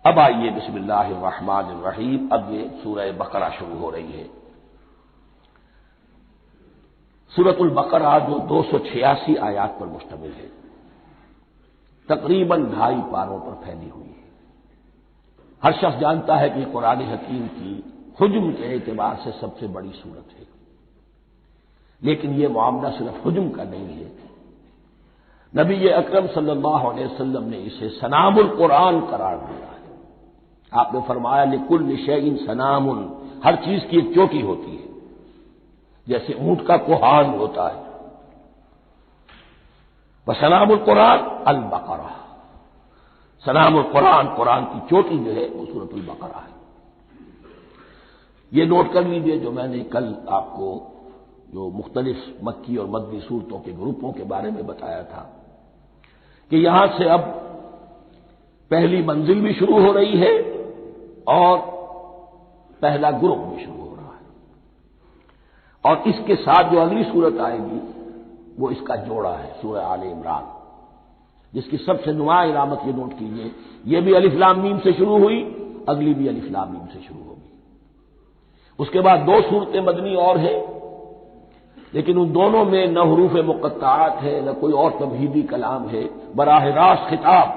اب آئیے بسم اللہ الرحمن الرحیم، اب یہ سورہ بقرہ شروع ہو رہی ہے۔ سورۃ البقرہ جو 286 آیات پر مشتمل ہے، تقریباً 2.5 پاروں پر پھیلی ہوئی ہے۔ ہر شخص جانتا ہے کہ یہ قرآن حکیم کی حجم کے اعتبار سے سب سے بڑی سورت ہے، لیکن یہ معاملہ صرف حجم کا نہیں ہے۔ نبی اکرم صلی اللہ علیہ وسلم نے اسے سنام القرآن قرار دیا ہے۔ آپ نے فرمایا لکل شیء سنام، ہر چیز کی ایک چوٹی ہوتی ہے، جیسے اونٹ کا کوہان ہوتا ہے۔ وسنام القرآن البقرہ، سنام القرآن، قرآن کی چوٹی جو ہے وہ سورۃ البقرہ ہے۔ یہ نوٹ کر لیجئے جو میں نے کل آپ کو جو مختلف مکی اور مدنی صورتوں کے گروپوں کے بارے میں بتایا تھا کہ یہاں سے اب پہلی منزل بھی شروع ہو رہی ہے اور پہلا گروپ بھی شروع ہو رہا ہے، اور اس کے ساتھ جو اگلی صورت آئے گی وہ اس کا جوڑا ہے، سورہ آل عمران، جس کی سب سے نمایاں علامت یہ نوٹ کیجیے، یہ بھی الف لام میم سے شروع ہوئی، اگلی بھی الف لام میم سے شروع ہوگی۔ اس کے بعد 2 صورتیں مدنی اور ہیں، لیکن ان دونوں میں نہ حروف مقطعات ہے نہ کوئی اور تمہیدی کلام ہے، براہ راست خطاب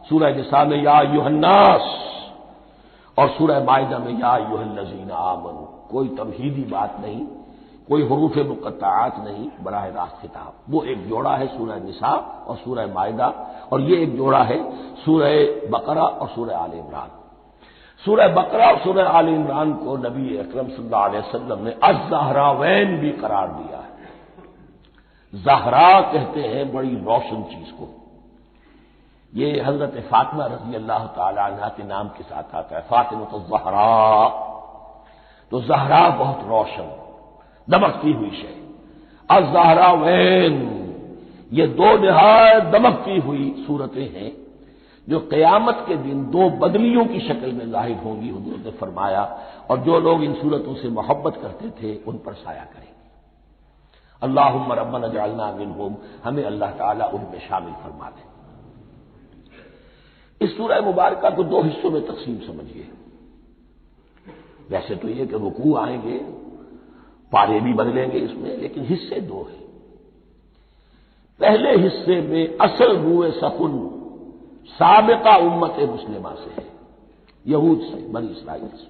سورہ نساء میں یا ایھا الناس اور سورہ مائدہ میں یا ایھا الذین آمنوا، کوئی تمہیدی بات نہیں، کوئی حروف مقطعات نہیں، براہ راست خطاب۔ وہ ایک جوڑا ہے سورہ نساء اور سورہ مائدہ، اور یہ ایک جوڑا ہے سورہ بقرہ اور سورہ آل عمران۔ سورہ بقرہ اور سورہ آل عمران کو نبی اکرم صلی اللہ علیہ وسلم نے الزہراوین بھی قرار دیا ہے۔ زہرا کہتے ہیں بڑی روشن چیز کو، یہ حضرت فاطمہ رضی اللہ تعالی عنہا کے نام کے ساتھ آتا ہے، فاطمۃ الزہراء، تو زہرا بہت روشن دمکتی ہوئی شے۔ الزہراوین، یہ 2 نہایت دمکتی ہوئی صورتیں ہیں جو قیامت کے دن 2 بدلیوں کی شکل میں ظاہر ہوں گی، حضور نے فرمایا، اور جو لوگ ان صورتوں سے محبت کرتے تھے ان پر سایہ کریں گے۔ اللہم ربنا اجعلنا منہم، ہمیں اللہ تعالیٰ ان میں شامل فرما دے۔ اس سورہ مبارکہ کو 2 حصوں میں تقسیم سمجھیے۔ ویسے تو یہ کہ رکوع آئیں گے، پارے بھی بدلیں گے اس میں، لیکن حصے 2 ہیں۔ پہلے حصے میں اصل روح سخن سابقہ امت مسلمہ سے ہے، یہود سے، بنی اسرائیل سے۔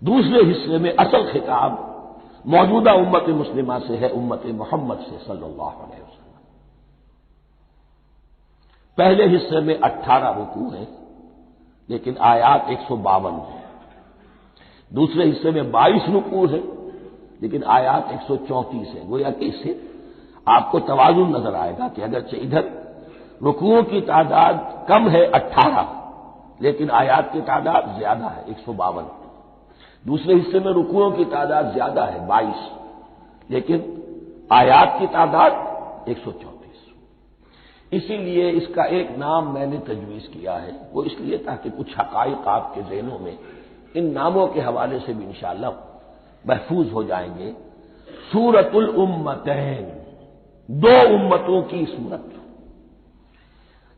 دوسرے حصے میں اصل خطاب موجودہ امت مسلمہ سے ہے، امت محمد سے صلی اللہ علیہ وسلم۔ پہلے حصے میں 18 رکوع ہیں لیکن آیات 152 ہیں۔ دوسرے حصے میں 22 رکوع ہیں لیکن آیات 134 ہیں۔ گویا کہ اس سے آپ کو توازن نظر آئے گا کہ اگرچہ ادھر رکوعوں کی تعداد کم ہے 18، لیکن آیات کی تعداد زیادہ ہے 152۔ دوسرے حصے میں رکوعوں کی تعداد زیادہ ہے 22، لیکن آیات کی تعداد 134۔ اسی لیے اس کا ایک نام میں نے تجویز کیا ہے، وہ اس لیے تاکہ کچھ حقائق آپ کے ذہنوں میں ان ناموں کے حوالے سے بھی انشاءاللہ محفوظ ہو جائیں گے۔ سورۃ الامتین، 2 امتوں کی سورت،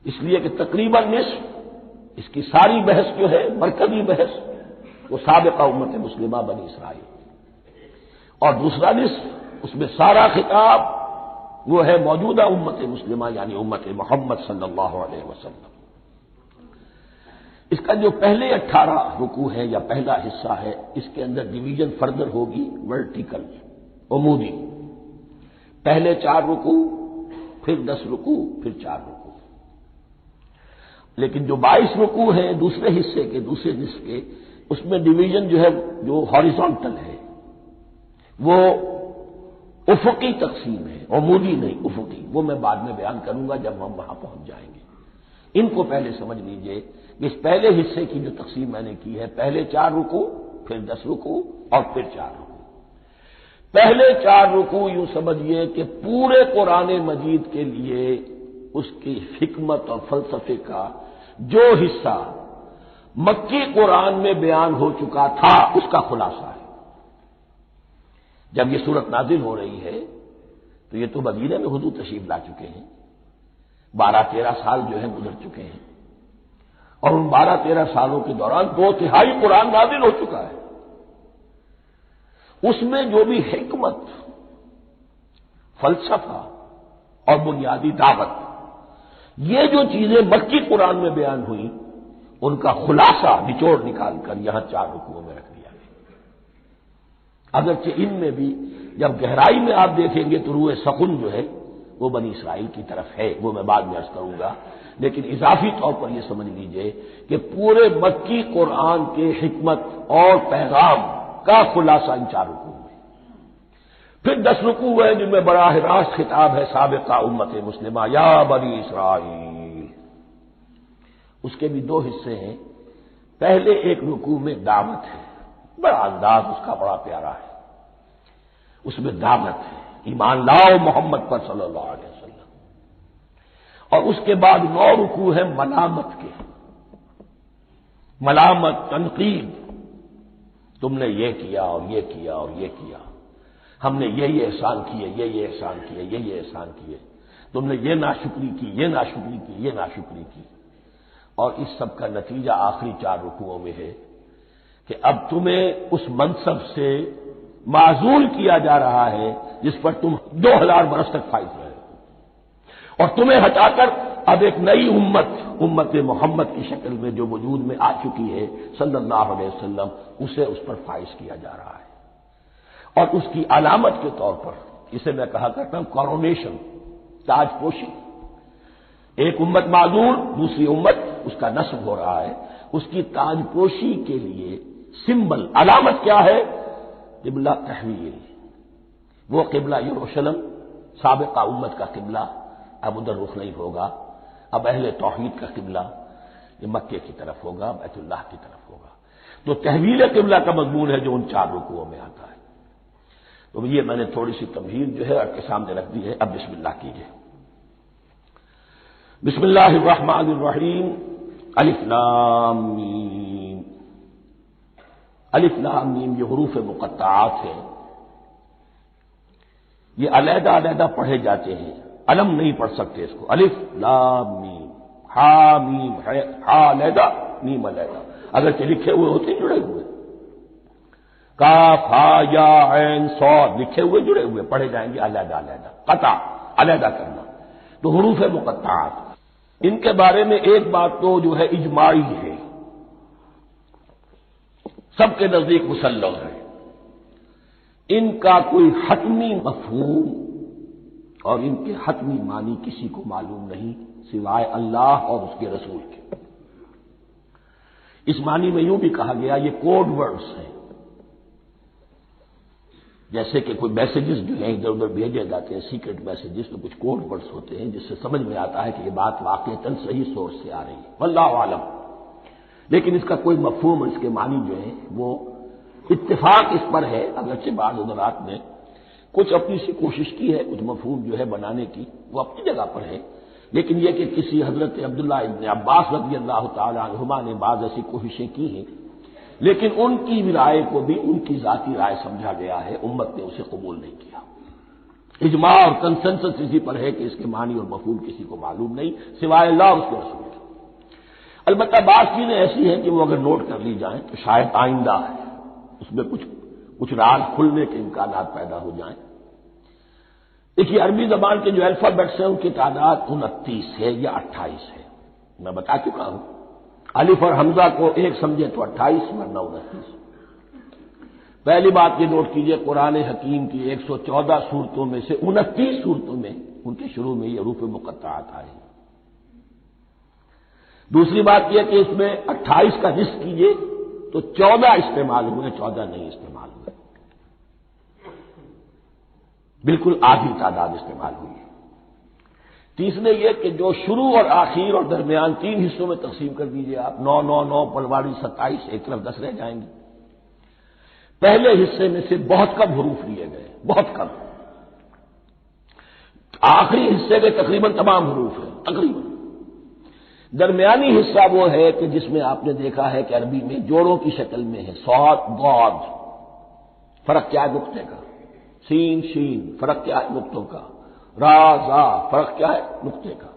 اس لیے کہ تقریباً نصف اس کی ساری بحث جو ہے، مرکزی بحث، وہ سابقہ امت مسلمہ بنی اسرائیل، اور دوسرا نصف اس میں سارا خطاب وہ ہے موجودہ امت مسلمہ یعنی امت محمد صلی اللہ علیہ وسلم۔ اس کا جو پہلے 18 رکوع ہے یا پہلا حصہ ہے، اس کے اندر ڈویژن فردر ہوگی ورٹیکل، عمودی، پہلے 4 رکوع، پھر 10 رکوع، پھر 4 رکوع۔ لیکن جو 22 رکوع ہیں دوسرے حصے کے، دوسرے نصف کے، اس میں ڈویژن جو ہے جو ہاریزونٹل ہے، وہ افقی تقسیم ہے، عمودی نہیں، افقی، وہ میں بعد میں بیان کروں گا جب ہم وہاں پہنچ جائیں گے۔ ان کو پہلے سمجھ لیجئے کہ اس پہلے حصے کی جو تقسیم میں نے کی ہے، پہلے 4 رکوع، پھر 10 رکوع اور پھر 4 رکوع۔ پہلے 4 رکوع یوں سمجھیے کہ پورے قرآن مجید کے لیے اس کی حکمت اور فلسفے کا جو حصہ مکی قرآن میں بیان ہو چکا تھا اس کا خلاصہ ہے۔ جب یہ سورت نازل ہو رہی ہے تو یہ تو مدینہ میں حضور تشریف لا چکے ہیں، 12-13 سال جو ہے گزر چکے ہیں، اور ان 12-13 سالوں کے دوران 2/3 قرآن نازل ہو چکا ہے۔ اس میں جو بھی حکمت، فلسفہ اور بنیادی دعوت، یہ جو چیزیں مکی قرآن میں بیان ہوئی، ان کا خلاصہ نچوڑ نکال کر یہاں 4 رکوعوں میں رکھ دیا گیا۔ اگرچہ ان میں بھی جب گہرائی میں آپ دیکھیں گے تو روح سخن جو ہے وہ بنی اسرائیل کی طرف ہے، وہ میں بعد میں عرض کروں گا، لیکن اضافی طور پر یہ سمجھ لیجئے کہ پورے مکی قرآن کے حکمت اور پیغام کا خلاصہ ان 4 رکوعوں میں۔ پھر 10 رکوع ہیں جن میں براہ راست خطاب ہے سابقہ امت مسلمہ، یا بنی اسرائیل۔ اس کے بھی 2 حصے ہیں۔ پہلے ایک رکوع میں دعوت ہے، بڑا انداز اس کا بڑا پیارا ہے، اس میں دعوت ہے، ایمان لاؤ محمد پر صلی اللہ علیہ وسلم۔ اور اس کے بعد 9 رکوع ہیں ملامت کے، ملامت، تنقید، تم نے یہ کیا اور یہ کیا اور یہ کیا، ہم نے یہ احسان کیے، یہ احسان کیے، یہ احسان کیے، تم نے یہ ناشکری کی، یہ ناشکری کی، یہ ناشکری کی۔ اور اس سب کا نتیجہ آخری 4 رکوعوں میں ہے کہ اب تمہیں اس منصب سے معزول کیا جا رہا ہے جس پر تم 2000 برس تک فائز رہے، اور تمہیں ہٹا کر اب ایک نئی امت محمد کی شکل میں جو وجود میں آ چکی ہے صلی اللہ علیہ وسلم، اسے اس پر فائز کیا جا رہا ہے۔ اور اس کی علامت کے طور پر اسے میں کہا کرتا ہوں کورونیشن، تاج پوشی۔ ایک امت معذور، دوسری امت اس کا نصب ہو رہا ہے، اس کی تاج پوشی کے لیے سمبل، علامت کیا ہے؟ قبلہ تحویل۔ وہ قبلہ یروشلم سابقہ امت کا قبلہ اب ادھر رخ نہیں ہوگا، اب اہل توحید کا قبلہ یہ مکے کی طرف ہوگا، بیت اللہ کی طرف ہوگا۔ تو تحویل قبلہ کا مضمون ہے جو ان 4 رکوعوں میں آتا ہے۔ تو یہ میں نے تھوڑی سی تمہید جو ہے آپ کے سامنے رکھ دی ہے۔ اب بسم اللہ کیجیے۔ بسم اللہ الرحمن الرحیم، الف لام میم۔ الف لام میم یہ حروف مقطعات ہیں، یہ علیحدہ علیحدہ پڑھے جاتے ہیں، علم نہیں پڑھ سکتے اس کو۔ الف لام میم، ہا میم ہے، ہا علیحدہ میم علیحدہ، اگرچہ لکھے ہوئے ہوتے ہیں جڑے ہوئے، کاف ہا یا عین صاد لکھے ہوئے جڑے ہوئے پڑھے جائیں گے علیحدہ علیحدہ، قطع علیحدہ کرنا۔ تو حروف مقطعات، ان کے بارے میں ایک بات تو جو ہے اجماعی ہے، سب کے نزدیک مسلم ہے، ان کا کوئی حتمی مفہوم اور ان کے حتمی معنی کسی کو معلوم نہیں سوائے اللہ اور اس کے رسول کے۔ اس معنی میں یوں بھی کہا گیا یہ کوڈ ورڈز ہیں، جیسے کہ کوئی میسیجز جو ہیں ادھر ادھر بھیجے جاتے ہیں، سیکرٹ میسیجز، تو کچھ کوڈ ورڈز ہوتے ہیں جس سے سمجھ میں آتا ہے کہ یہ بات واقعتاً صحیح سورس سے آ رہی ہے، واللہ عالم۔ لیکن اس کا کوئی مفہوم اور اس کے معنی جو ہے وہ اتفاق اس پر ہے، اگرچہ بعض حضرات نے کچھ اپنی سی کوشش کی ہے، کچھ مفہوم جو ہے بنانے کی، وہ اپنی جگہ پر ہے، لیکن یہ کہ کسی حضرت عبداللہ ابن عباس رضی اللہ تعالی عنہما نے بعض ایسی کوششیں کی ہیں، لیکن ان کی رائے کو بھی ان کی ذاتی رائے سمجھا گیا ہے، امت نے اسے قبول نہیں کیا۔ اجماع اور کنسنسس اسی پر ہے کہ اس کے معنی اور مفہوم کسی کو معلوم نہیں سوائے اللہ اور اس کے رسول کے۔ البتہ بعض چیزیں ایسی ہیں کہ وہ اگر نوٹ کر لی جائیں تو شاید آئندہ ہے اس میں کچھ راز کھلنے کے امکانات پیدا ہو جائیں۔ دیکھیے عربی زبان کے جو الفابیٹس ہیں ان کی تعداد 29 ہے یا 28 ہے، میں بتا چکا ہوں۔ الف اور حمزہ کو ایک سمجھے تو 28 ورنہ 29۔ پہلی بات یہ نوٹ کیجئے، قرآن حکیم کی 114 سورتوں میں سے 29 سورتوں میں ان کے شروع میں یہ حروف مقطعات آئے۔ دوسری بات یہ کہ اس میں 28 کا نصف کیجئے تو 14 استعمال ہوئے، 14 نہیں استعمال ہوئے، بالکل آدھی تعداد استعمال ہوئی ہے۔ تیسرے یہ کہ جو شروع اور آخر اور درمیان 3 حصوں میں تقسیم کر دیجئے آپ، 9 9 9 پلواڑی 27، ایک طرف 10 رہ جائیں گے۔ پہلے حصے میں سے بہت کم حروف لیے گئے، بہت کم۔ آخری حصے کے تقریباً تمام حروف ہیں، تقریباً۔ درمیانی حصہ وہ ہے کہ جس میں آپ نے دیکھا ہے کہ عربی میں جوڑوں کی شکل میں ہے، صاد ضاد، فرق کیا ہے نقطے کا، سین شین فرق کیا ہے نقطوں کا، را زا فرق کیا ہے نقطے کا۔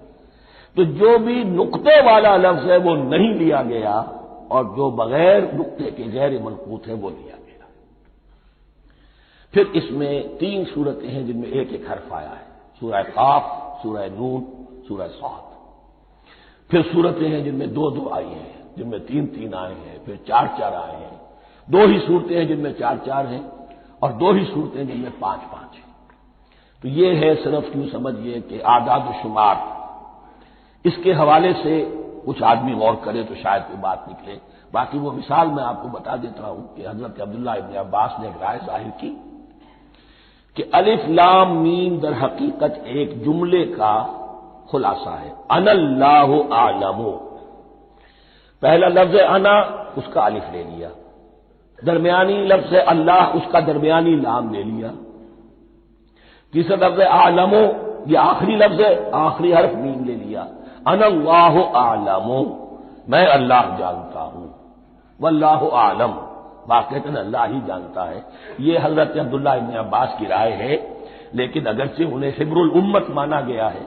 تو جو بھی نقطے والا لفظ ہے وہ نہیں لیا گیا، اور جو بغیر نقطے کے غیر منقوط ہے وہ لیا گیا۔ پھر اس میں 3 صورتیں ہیں جن میں ایک ایک حرف آیا ہے، سورہ قاف، سورہ نون، سورہ صاد۔ پھر صورتیں ہیں جن میں 2 آئی ہیں، جن میں 3 آئے ہیں، پھر 4 آئے ہیں۔ 2 ہی صورتیں ہیں جن میں 4 ہیں، اور 2 ہی صورتیں جن میں 5 ہیں۔ تو یہ ہے صرف یوں سمجھیے کہ اعداد و شمار۔ اس کے حوالے سے کچھ آدمی غور کرے تو شاید کوئی بات نکلے۔ باقی وہ مثال میں آپ کو بتا دیتا ہوں کہ حضرت عبداللہ ابن عباس نے ایک رائے ظاہر کی کہ الف لام میم در حقیقت ایک جملے کا خلاصہ ہے۔ انا اللہ اعلم، پہلا لفظ انا، اس کا الف لے لیا، درمیانی لفظ اللہ، اس کا درمیانی لام لے لیا، تیسرا لفظ اعلم، یہ آخری لفظ ہے، آخری حرف میم لے لیا۔ انا اللہ اعلم، میں اللہ جانتا ہوں، واللہ اعلم، واقعتاً اللہ ہی جانتا ہے۔ یہ حضرت عبداللہ ابن عباس کی رائے ہے، لیکن اگرچہ انہیں حبر الامت مانا گیا ہے،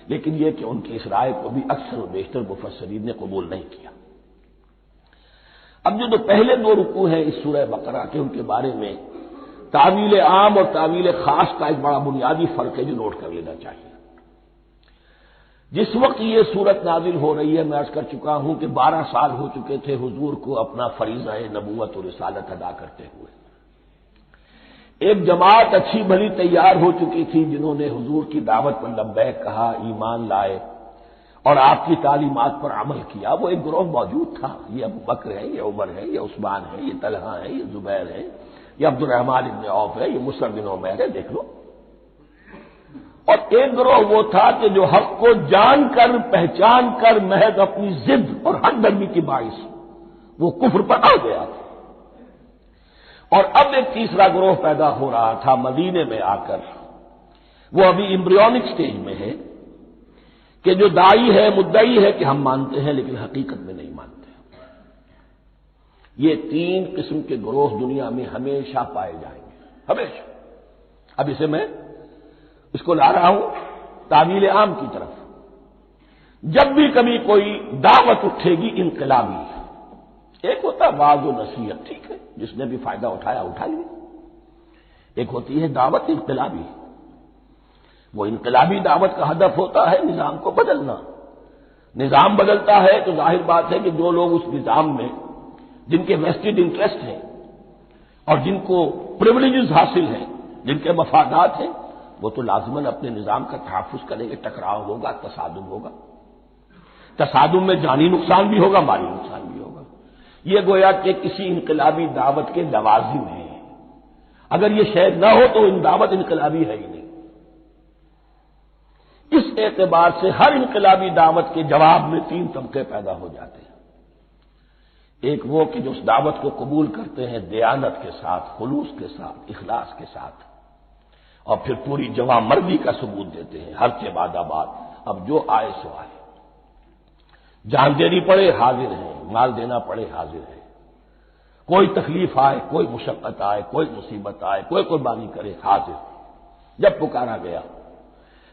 لیکن یہ کہ ان کی اس رائے کو بھی اکثر و بیشتر مفسرین نے قبول نہیں کیا۔ اب جو پہلے 2 رکوع ہیں اس سورہ بقرہ کے، ان کے بارے میں تعویل عام اور تعویل خاص کا ایک بڑا بنیادی فرق ہے جو نوٹ کر لینا چاہیے۔ جس وقت یہ صورت نازل ہو رہی ہے، میں عرض کر چکا ہوں کہ 12 سال ہو چکے تھے حضور کو اپنا فریضہ نبوت اور رسالت ادا کرتے ہوئے۔ ایک جماعت اچھی بھلی تیار ہو چکی تھی جنہوں نے حضور کی دعوت پر لبیک کہا، ایمان لائے اور آپ کی تعلیمات پر عمل کیا۔ وہ ایک گروہ موجود تھا، یہ ابو بکر ہے، یہ عمر ہے، یہ عثمان ہے، یہ طلحہ ہے، یہ زبیر ہے، یہ عبد الرحمن ابن عوف ہے، یہ مصعب بن عمیر ہے، دیکھ لو۔ اور ایک گروہ وہ تھا کہ جو حق کو جان کر پہچان کر محض اپنی ضد اور حق درمی کی باعث وہ کفر پر آ گیا تھا۔ اور اب ایک تیسرا گروہ پیدا ہو رہا تھا مدینے میں آ کر، وہ ابھی ایمبریونک سٹیج میں ہے، کہ جو داعی ہے، مدعی ہے کہ ہم مانتے ہیں لیکن حقیقت میں نہیں مانتے۔ یہ 3 قسم کے گروہ دنیا میں ہمیشہ پائے جائیں گے، ہمیشہ۔ اب اسے میں اس کو لا رہا ہوں تعویل عام کی طرف۔ جب بھی کبھی کوئی دعوت اٹھے گی انقلابی، ایک ہوتا ہے وعظ و نصیحت، ٹھیک ہے، جس نے بھی فائدہ اٹھایا اٹھا لیا۔ ایک ہوتی ہے دعوت انقلابی، وہ انقلابی دعوت کا ہدف ہوتا ہے نظام کو بدلنا۔ نظام بدلتا ہے تو ظاہر بات ہے کہ جو لوگ اس نظام میں جن کے ویسٹڈ انٹرسٹ ہیں اور جن کو پریولیجز حاصل ہیں، جن کے مفادات ہیں، وہ تو لازماً اپنے نظام کا تحفظ کریں گے، ٹکراؤ ہوگا، تصادم ہوگا، تصادم میں جانی نقصان بھی ہوگا، مالی نقصان بھی ہوگا۔ یہ گویا کہ کسی انقلابی دعوت کے لوازم ہیں، اگر یہ شے نہ ہو تو ان دعوت انقلابی ہے ہی نہیں۔ اس اعتبار سے ہر انقلابی دعوت کے جواب میں 3 طبقے پیدا ہو جاتے ہیں۔ ایک وہ کہ جو اس دعوت کو قبول کرتے ہیں دیانت کے ساتھ، خلوص کے ساتھ، اخلاص کے ساتھ، اور پھر پوری جواں مردی کا ثبوت دیتے ہیں، ہر کے بعد آباد، اب جو آئے سو آئے، جان دینی پڑے حاضر ہیں، مال دینا پڑے حاضر ہیں، کوئی تکلیف آئے، کوئی مشقت آئے، کوئی مصیبت آئے، کوئی قربانی کرے، حاضر۔ جب پکارا گیا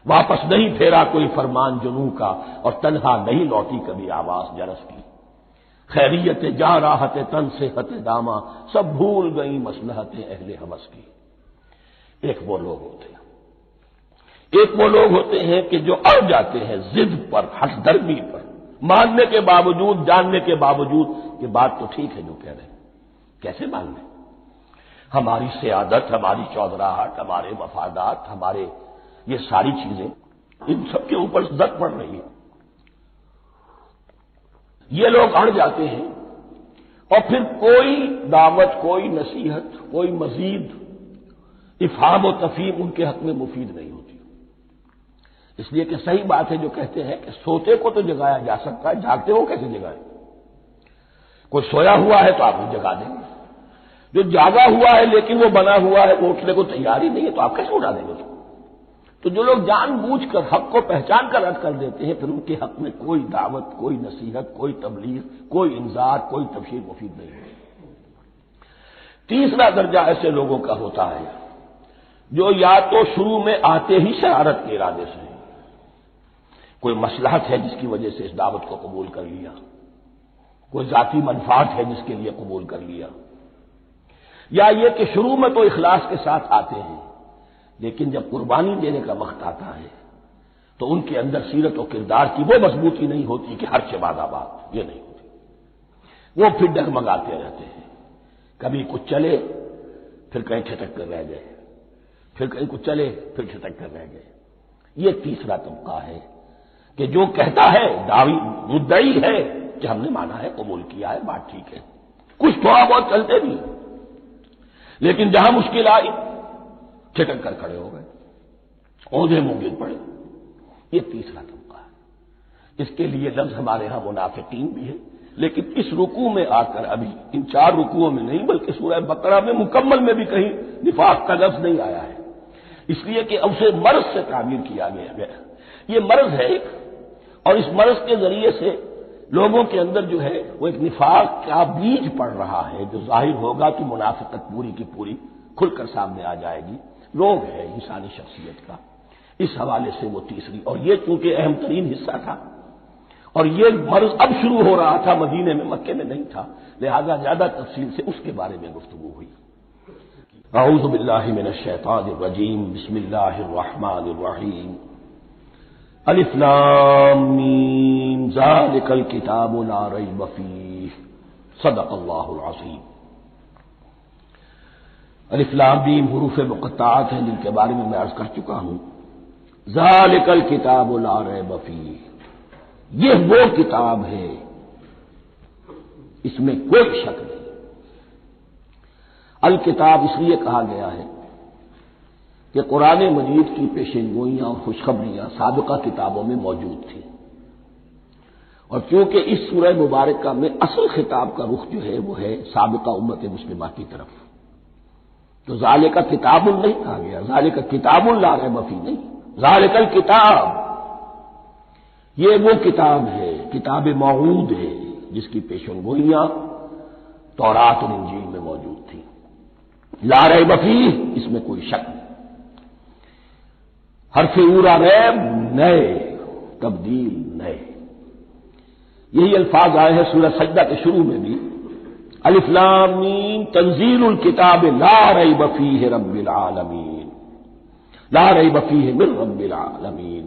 واپس نہیں پھیرا کوئی فرمان جنوں کا، اور تنہا نہیں لوٹی کبھی آواز جرس کی۔ خیریت جا راحت تن صحت داما، سب بھول گئی مصلحت اہل ہوس کی۔ ایک وہ لوگ ہوتے ہیں کہ جو اڑ جاتے ہیں ضد پر، حق درمی پر، ماننے کے باوجود، جاننے کے باوجود کہ بات تو ٹھیک ہے جو کہہ رہے ہیں، کیسے مان لیں؟ ہماری سیادت، ہماری چودراہٹ، ہمارے مفادات، ہمارے یہ ساری چیزیں ان سب کے اوپر زد پڑ رہی ہے۔ یہ لوگ اڑ جاتے ہیں، اور پھر کوئی دعوت، کوئی نصیحت، کوئی مزید افہام و تفہیم ان کے حق میں مفید نہیں ہوتی۔ اس لیے کہ صحیح بات ہے جو کہتے ہیں کہ سوتے کو تو جگایا جا سکتا ہے، جاگتے ہو کیسے جگائیں؟ کوئی سویا ہوا ہے تو آپ کو جگا دیں گے، جو جاگا ہوا ہے لیکن وہ بنا ہوا ہے، وہ اٹھنے کو تیار ہی نہیں ہے، تو آپ کیسے اٹھا دیں گے اس کو؟ تو جو لوگ جان بوجھ کر حق کو پہچان کر رد کر دیتے ہیں، پھر ان کے حق میں کوئی دعوت، کوئی نصیحت، کوئی تبلیغ، کوئی انذار، کوئی تبشیر مفید نہیں ہے۔ تیسرا درجہ ایسے لوگوں کا ہوتا ہے جو یا تو شروع میں آتے ہی شرارت کے ارادے سے، کوئی مصلحت ہے جس کی وجہ سے اس دعوت کو قبول کر لیا، کوئی ذاتی منفعت ہے جس کے لیے قبول کر لیا، یا یہ کہ شروع میں تو اخلاص کے ساتھ آتے ہیں لیکن جب قربانی دینے کا وقت آتا ہے تو ان کے اندر سیرت و کردار کی وہ مضبوطی نہیں ہوتی کہ ہر شباد آباد، یہ نہیں ہوتی، وہ پھر ڈگمگاتے رہتے ہیں، کبھی کچھ چلے پھر کہیں چھٹک کر رہ گئے، پھر کہیں کچھ چلے پھر چھٹک کر رہ گئے۔ یہ تیسرا طبقہ ہے کہ جو کہتا ہے دعوی مدعی ہے کہ ہم نے مانا ہے، قبول کیا ہے، بات ٹھیک ہے، کچھ تھوڑا بہت چلتے بھی، لیکن جہاں مشکل آئی چھٹک کر کھڑے ہو گئے، اوندھے منہ گر پڑے۔ یہ تیسرا طبقہ ہے۔ اس کے لیے لفظ ہمارے ہاں منافقین بھی ہے، لیکن اس رکوع میں آ کر ابھی ان 4 رکوعوں میں نہیں بلکہ سورہ بقرہ میں مکمل میں بھی کہیں نفاق کا لفظ نہیں آیا ہے، اس لیے کہ اسے مرض سے تعبیر کیا گیا ہے۔ یہ مرض ہے ایک، اور اس مرض کے ذریعے سے لوگوں کے اندر جو ہے وہ ایک نفاق کا بیج پڑ رہا ہے جو ظاہر ہوگا کہ منافقت پوری کی پوری کھل کر سامنے آ جائے گی۔ روگ ہے انسانی شخصیت کا، اس حوالے سے وہ تیسری، اور یہ چونکہ اہم ترین حصہ تھا اور یہ مرض اب شروع ہو رہا تھا، مدینے میں، مکے میں نہیں تھا، لہذا زیادہ تفصیل سے اس کے بارے میں گفتگو ہوئی۔ اعوذ باللہ من الشیطان الرجیم، بسم اللہ الرحمن الرحیم، الف لام میم ذالک الکتاب لا ریب فیہ صدق اللہ العظیم۔ الف لام میم حروف مقطعات ہیں جن کے بارے میں عرض کر چکا ہوں۔ ذالک الکتاب لا ریب فیہ، یہ وہ کتاب ہے اس میں کوئی شک نہیں۔ الکتاب اس لیے کہا گیا ہے کہ قرآن مجید کی پیشنگوئیاں اور خوشخبریاں سابقہ کتابوں میں موجود تھیں، اور کیونکہ اس سورہ مبارکہ میں اصل خطاب کا رخ جو ہے وہ ہے سابقہ امت مسلمہ کی طرف، تو ذالک کتاب نہیں کہا گیا، ذالک کتاب لا ریب فیہ نہیں، ذالک الکتاب یہ وہ کتاب ہے، کتاب موعود ہے جس کی پیشنگوئیاں تورات اور انجیل میں موجود تھیں۔ لا ریب فیہ، اس میں کوئی شک نہیں۔ حرف اورا ریب، نئے، تبدیل، نئے، یہی الفاظ آئے ہیں سورہ سجدہ کے شروع میں بھی، الف لام میم تنزیل الکتاب لا ریب فیہ رب العالمین، لا ریب فیہ من رب العالمین،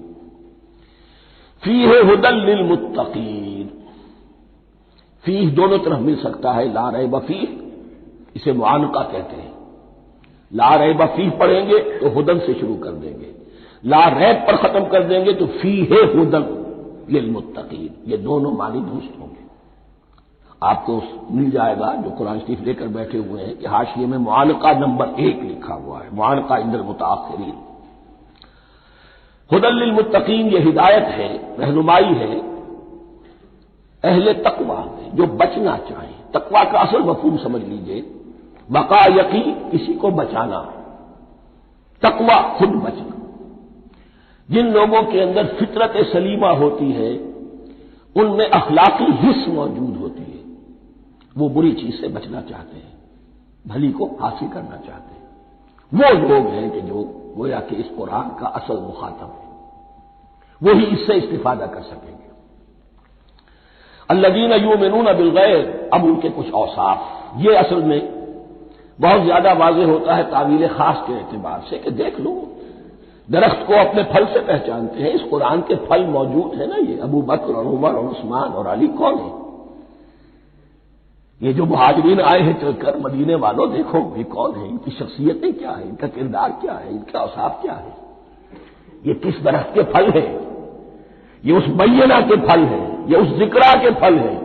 فیہ ھدی للمتقین۔ فیہ دونوں طرف مل سکتا ہے، لا ریب فیہ اسے معانقہ کہتے ہیں، لا ریب فیہ پڑھیں گے تو ھدی سے شروع کر دیں گے، لا ریب پر ختم کر دیں گے تو فیہ ھدی للمتقین، یہ دونوں معنی درست ہوں گے۔ آپ کو مل جائے گا جو قرآن شریف لے کر بیٹھے ہوئے ہیں کہ حاشیے میں معانقہ نمبر 1 لکھا ہوا ہے، معانقہ عند المتاخرین۔ ھدی للمتقین یہ ہدایت ہے، رہنمائی ہے اہل تقویٰ میں جو بچنا چاہیں۔ تقویٰ کا اصل مفہوم سمجھ لیجئے، بقا یقین، کسی کو بچانا، تقویٰ خود بچنا۔ جن لوگوں کے اندر فطرت سلیمہ ہوتی ہے ان میں اخلاقی حس موجود ہوتی ہے، وہ بری چیز سے بچنا چاہتے ہیں، بھلی کو حاصل کرنا چاہتے ہیں، وہ لوگ ہیں کہ جو گویا کہ اس قرآن کا اصل مخاطب ہے، وہی اس سے استفادہ کر سکیں گے۔ الذین یؤمنون بالغیب، اب ان کے کچھ اوصاف، یہ اصل میں بہت زیادہ واضح ہوتا ہے تعویل خاص کے اعتبار سے کہ دیکھ لو درخت کو اپنے پھل سے پہچانتے ہیں، اس قرآن کے پھل موجود ہیں نا، یہ ابو بکر اور عمر اور عثمان اور علی کون ہیں؟ یہ جو مہاجرین آئے ہیں چل کر، مدینے والوں دیکھو یہ کون ہیں، ان کی شخصیتیں کیا ہیں، ان کا کردار کیا ہے، ان کے اوصاف کیا ہے، یہ کس درخت کے پھل ہیں، یہ اس بینہ کے پھل ہیں، یہ اس ذکرہ کے پھل ہیں۔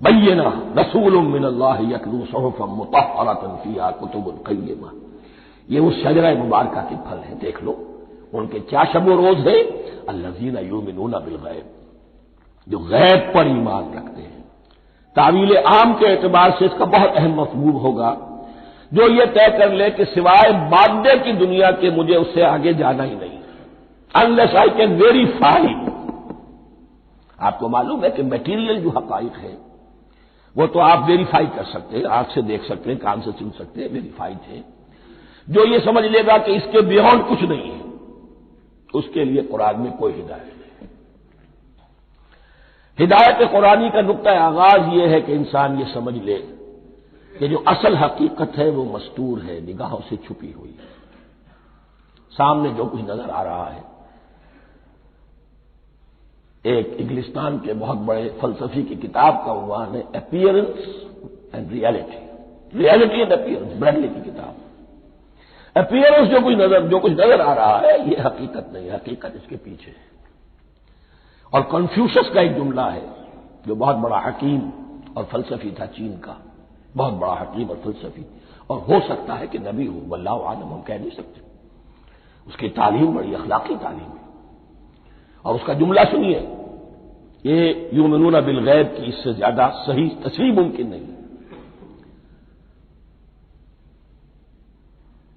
بینہ رسول من اللہ یتلو صحفا مطہرۃ فیہا کتب قیمہ، یہ اس شجرہ مبارکہ کے پھل ہیں، دیکھ لو ان کے کیا شب و روز ہے، الذین یؤمنون بالغیب، جو غیب پر ایمان رکھتے ہیں۔ تعویل عام کے اعتبار سے اس کا بہت اہم مفہوم ہوگا، جو یہ طے کر لے کہ سوائے مادے کی دنیا کے مجھے اس سے آگے جانا ہی نہیں، unless I can verify۔ آپ کو معلوم ہے کہ میٹیریل جو حقائق ہے وہ تو آپ ویریفائی کر سکتے ہیں، آنکھ سے دیکھ سکتے ہیں، کان سے سن سکتے ہیں، ویریفائڈ ہے۔ جو یہ سمجھ لے گا کہ اس کے بیونڈ کچھ نہیں ہے، اس کے لیے قرآن میں کوئی ہدایت نہیں ہے۔ ہدایت قرآنی کا نقطہ آغاز یہ ہے کہ انسان یہ سمجھ لے کہ جو اصل حقیقت ہے وہ مستور ہے، نگاہوں سے چھپی ہوئی ہے، سامنے جو کچھ نظر آ رہا ہے۔ ایک انگلستان کے بہت بڑے فلسفی کی کتاب کا عنوان ہے appearance and reality, reality and appearance, Bradley کی کتاب۔ اپیئرنس جو کچھ نظر آ رہا ہے یہ حقیقت نہیں، حقیقت اس کے پیچھے ہے۔ اور کنفیوشس کا ایک جملہ ہے جو بہت بڑا حکیم اور فلسفی تھا، چین کا بہت بڑا حکیم اور فلسفی، اور ہو سکتا ہے کہ نبی ہو، واللہ عالم، ہم کہہ نہیں سکتے۔ اس کی تعلیم بڑی اخلاقی تعلیم ہے، اور اس کا جملہ سنیے، یہ یؤمنون بالغیب کی اس سے زیادہ صحیح تصریح ممکن نہیں۔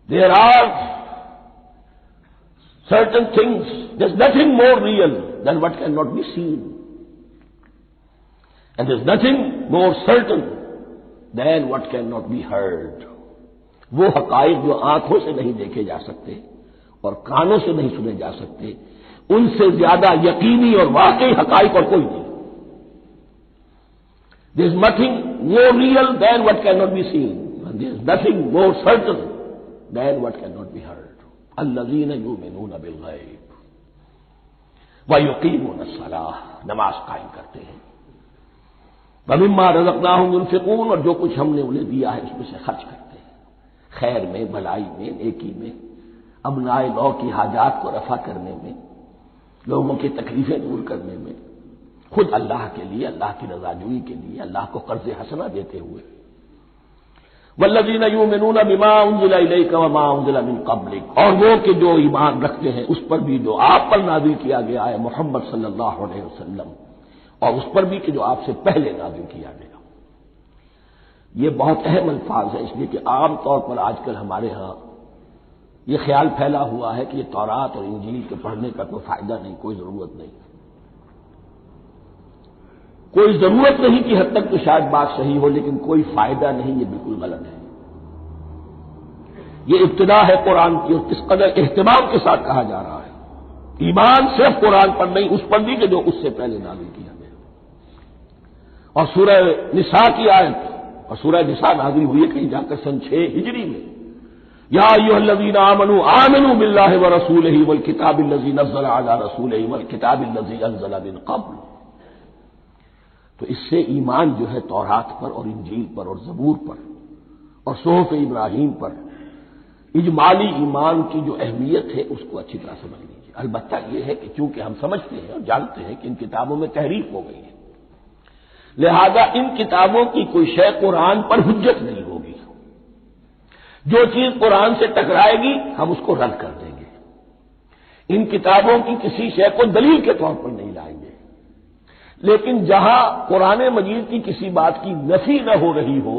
There are certain things, there's nothing more real than what cannot be seen. And there's nothing more certain than what cannot be heard. وہ حقائق جو آنکھوں سے نہیں دیکھے جا سکتے اور کانوں سے نہیں سنے جا سکتے، ان سے زیادہ یقینی اور واقعی حقائق اور کوئی نہیں۔ There's nothing more real than what cannot be seen. And there's nothing more certain than what cannot be heard. الذین یؤمنون بالغیب ویقیمون الصلاۃ، نماز قائم کرتے ہیں، ومما رزقناہم ينفقون، اور جو کچھ ہم نے انہیں دیا ہے اس میں سے خرچ کرتے ہیں، خیر میں، بھلائی میں، نیکی میں، ابنائے نو کی حاجات کو رفع کرنے میں، لوگوں کی تکلیفیں دور کرنے میں، خود اللہ کے لیے، اللہ کی رضا جوئی کے لیے، اللہ کو قرض حسنہ دیتے ہوئے۔ والذین یؤمنون بما انزل الیک وما انزل من قبلک، اور وہ کہ جو ایمان رکھتے ہیں اس پر بھی جو آپ پر نازل کیا گیا ہے محمد صلی اللہ علیہ وسلم، اور اس پر بھی کہ جو آپ سے پہلے نازل کیا گیا۔ یہ بہت اہم الفاظ ہیں، اس لیے کہ عام طور پر آج کل ہمارے ہاں یہ خیال پھیلا ہوا ہے کہ یہ تورات اور انجیل کے پڑھنے کا کوئی فائدہ نہیں، کوئی ضرورت نہیں، کوئی ضرورت نہیں کی حد تک تو شاید بات صحیح ہو، لیکن کوئی فائدہ نہیں، یہ بالکل غلط ہے۔ یہ ابتدا ہے قرآن کی، اور کس قدر اہتمام کے ساتھ کہا جا رہا ہے، ایمان صرف قرآن پر نہیں، اس پر بھی کہ جو اس سے پہلے نازل کیا گیا۔ اور سورہ نساء کی آیت، اور سورہ نساء نازل ہوئی ہے کہیں جا کر سن 6 ہجری میں، یا ایھا الذین آمنوا آمنوا باللہ ورسولہ والکتاب الذی نزل علی رسولہ والکتاب الذی انزل من قبل۔ تو اس سے ایمان جو ہے تورات پر اور انجیل پر اور زبور پر اور صحف ابراہیم پر، اجمالی ایمان کی جو اہمیت ہے اس کو اچھی طرح سمجھ لیجیے۔ البتہ یہ ہے کہ چونکہ ہم سمجھتے ہیں اور جانتے ہیں کہ ان کتابوں میں تحریف ہو گئی ہے، لہذا ان کتابوں کی کوئی شے قرآن پر حجت نہیں ہوگی، جو چیز قرآن سے ٹکرائے گی ہم اس کو رد کر دیں گے، ان کتابوں کی کسی شے کو دلیل کے طور پر نہیں لائیں گے۔ لیکن جہاں قرآن مجید کی کسی بات کی نفی نہ ہو رہی ہو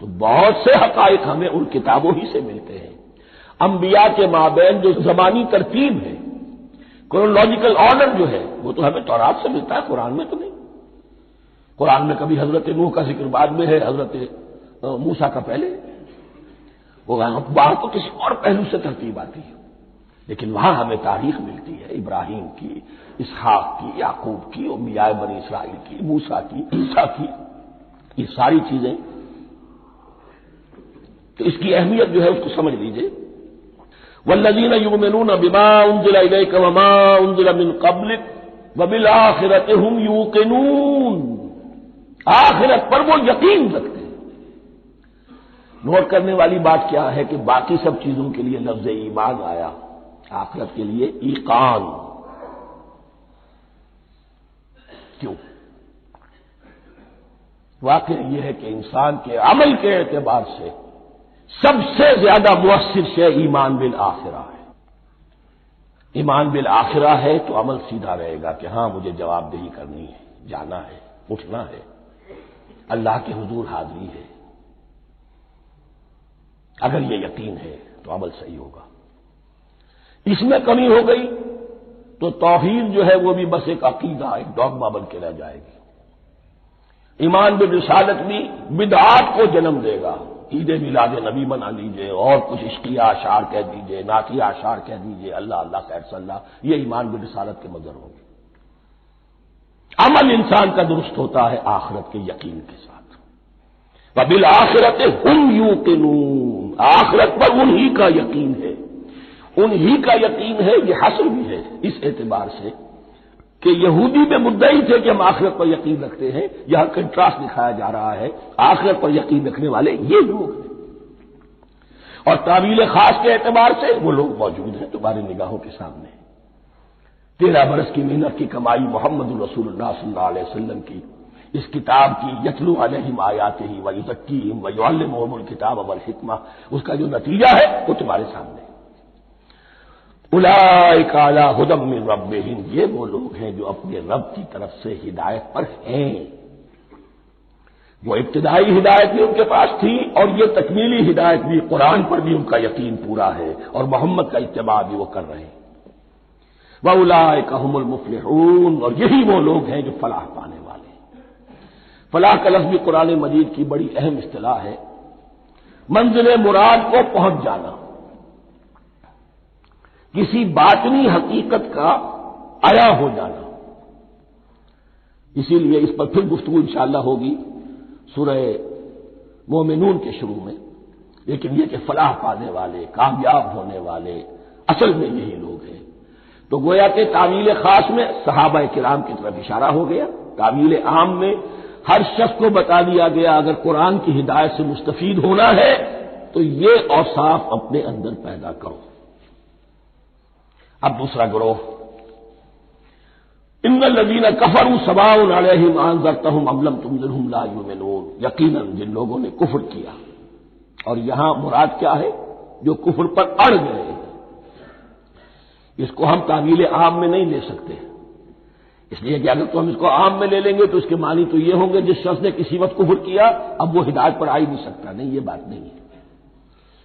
تو بہت سے حقائق ہمیں ان کتابوں ہی سے ملتے ہیں۔ انبیاء کے مابین جو زمانی ترتیب ہے، کرونالوجیکل آرڈر جو ہے، وہ تو ہمیں تورات سے ملتا ہے، قرآن میں تو نہیں۔ قرآن میں کبھی حضرت نوح کا ذکر بعد میں ہے، حضرت موسیٰ کا پہلے، وہ باہر تو کسی اور پہلو سے ترتیب آتی ہے، لیکن وہاں ہمیں تاریخ ملتی ہے ابراہیم کی، اسحاق کی، یعقوب کی، انبیاء بنی اسرائیل کی، موسیٰ کی، عیسیٰ کی، یہ ساری چیزیں۔ تو اس کی اہمیت جو ہے اس کو سمجھ لیجئے۔ والذین یؤمنون بما انزل الیک وما انزل من قبلک وبالآخرۃ هم یوقنون، آخرت پر وہ یقین رکھتے ہیں۔ نوٹ کرنے والی بات کیا ہے کہ باقی سب چیزوں کے لیے لفظ ایمان آیا، آخرت کے لیے ایقان کیوں؟ واقع یہ ہے کہ انسان کے عمل کے اعتبار سے سب سے زیادہ مؤثر شے ایمان بالآخرہ ہے۔ ایمان بالآخرہ ہے تو عمل سیدھا رہے گا کہ ہاں مجھے جواب دہی کرنی ہے، جانا ہے، اٹھنا ہے، اللہ کے حضور حاضری ہے۔ اگر یہ یقین ہے تو عمل صحیح ہوگا۔ اس میں کمی ہو گئی تو توحید جو ہے وہ بھی بس ایک عقیدہ، ایک ڈوگما بن کے رہ جائے گی۔ ایمان بالرسالت بھی بدعات کو جنم دے گا، عید میلاد نبی منا لیجئے اور کچھ عشقیہ اشعار کہہ دیجئے، نعتیہ اشعار کہہ دیجئے، اللہ اللہ خیر صلی اللہ، یہ ایمان بالرسالت کے مظہر ہوں گے۔ عمل انسان کا درست ہوتا ہے آخرت کے یقین کے ساتھ۔ وبالآخرۃ ہم یوقنون، آخرت پر انہی کا یقین ہے، انہی کا یقین ہے۔ یہ حصر بھی ہے اس اعتبار سے کہ یہودی میں مدعی تھے کہ ہم آخرت پر یقین رکھتے ہیں، یہاں کنٹراسٹ دکھایا جا رہا ہے آخرت پر یقین رکھنے والے یہ لوگ ہیں، اور تعویل خاص کے اعتبار سے وہ لوگ موجود ہیں تمہاری نگاہوں کے سامنے۔ 13 برس کی محنت کی کمائی محمد رسول اللہ صلی اللہ علیہ وسلم کی اس کتاب کی، یتلو علیہم آیاتہ ویزکیہم ویعلمہم الکتاب والحکمہ، اس کا جو نتیجہ ہے وہ تمہارے سامنے۔ اولئک علی ھدی من ربہم، یہ وہ لوگ ہیں جو اپنے رب کی طرف سے ہدایت پر ہیں۔ وہ ابتدائی ہدایت بھی ان کے پاس تھی اور یہ تکمیلی ہدایت بھی، قرآن پر بھی ان کا یقین پورا ہے اور محمد کا اتباع بھی وہ کر رہے ہیں۔ وَأُولَٰئِكَ هُمُ الْمُفْلِحُونَ، اور یہی وہ لوگ ہیں جو فلاح پانے والے ہیں۔ فلاح کا لفظ بھی قرآن مجید کی بڑی اہم اصطلاح ہے، منزل مراد کو پہنچ جانا، کسی باطنی حقیقت کا عیا ہو جانا۔ اسی لیے اس پر پھر گفتگو انشاءاللہ ہوگی سورہ مومنون کے شروع میں، لیکن یہ کہ فلاح پانے والے، کامیاب ہونے والے اصل میں یہی لوگ ہیں۔ تو گویا کہ تعویل خاص میں صحابہ کرام کی طرف اشارہ ہو گیا، تعویل عام میں ہر شخص کو بتا دیا گیا اگر قرآن کی ہدایت سے مستفید ہونا ہے تو یہ اوصاف اپنے اندر پیدا کرو۔ اب دوسرا گروہ، ان الذین کفروا سواء علیہم انذرتہم ام لم تنذرہم لا یؤمنون، یقیناً جن لوگوں نے کفر کیا، اور یہاں مراد کیا ہے؟ جو کفر پر اڑ گئے۔ اس کو ہم تعویل عام میں نہیں لے سکتے، اس لیے کہ اگر تو ہم اس کو عام میں لے لیں گے تو اس کے معنی تو یہ ہوں گے جس شخص نے کسی وقت کفر کیا اب وہ ہدایت پر آ ہی نہیں سکتا، نہیں، یہ بات نہیں ہے۔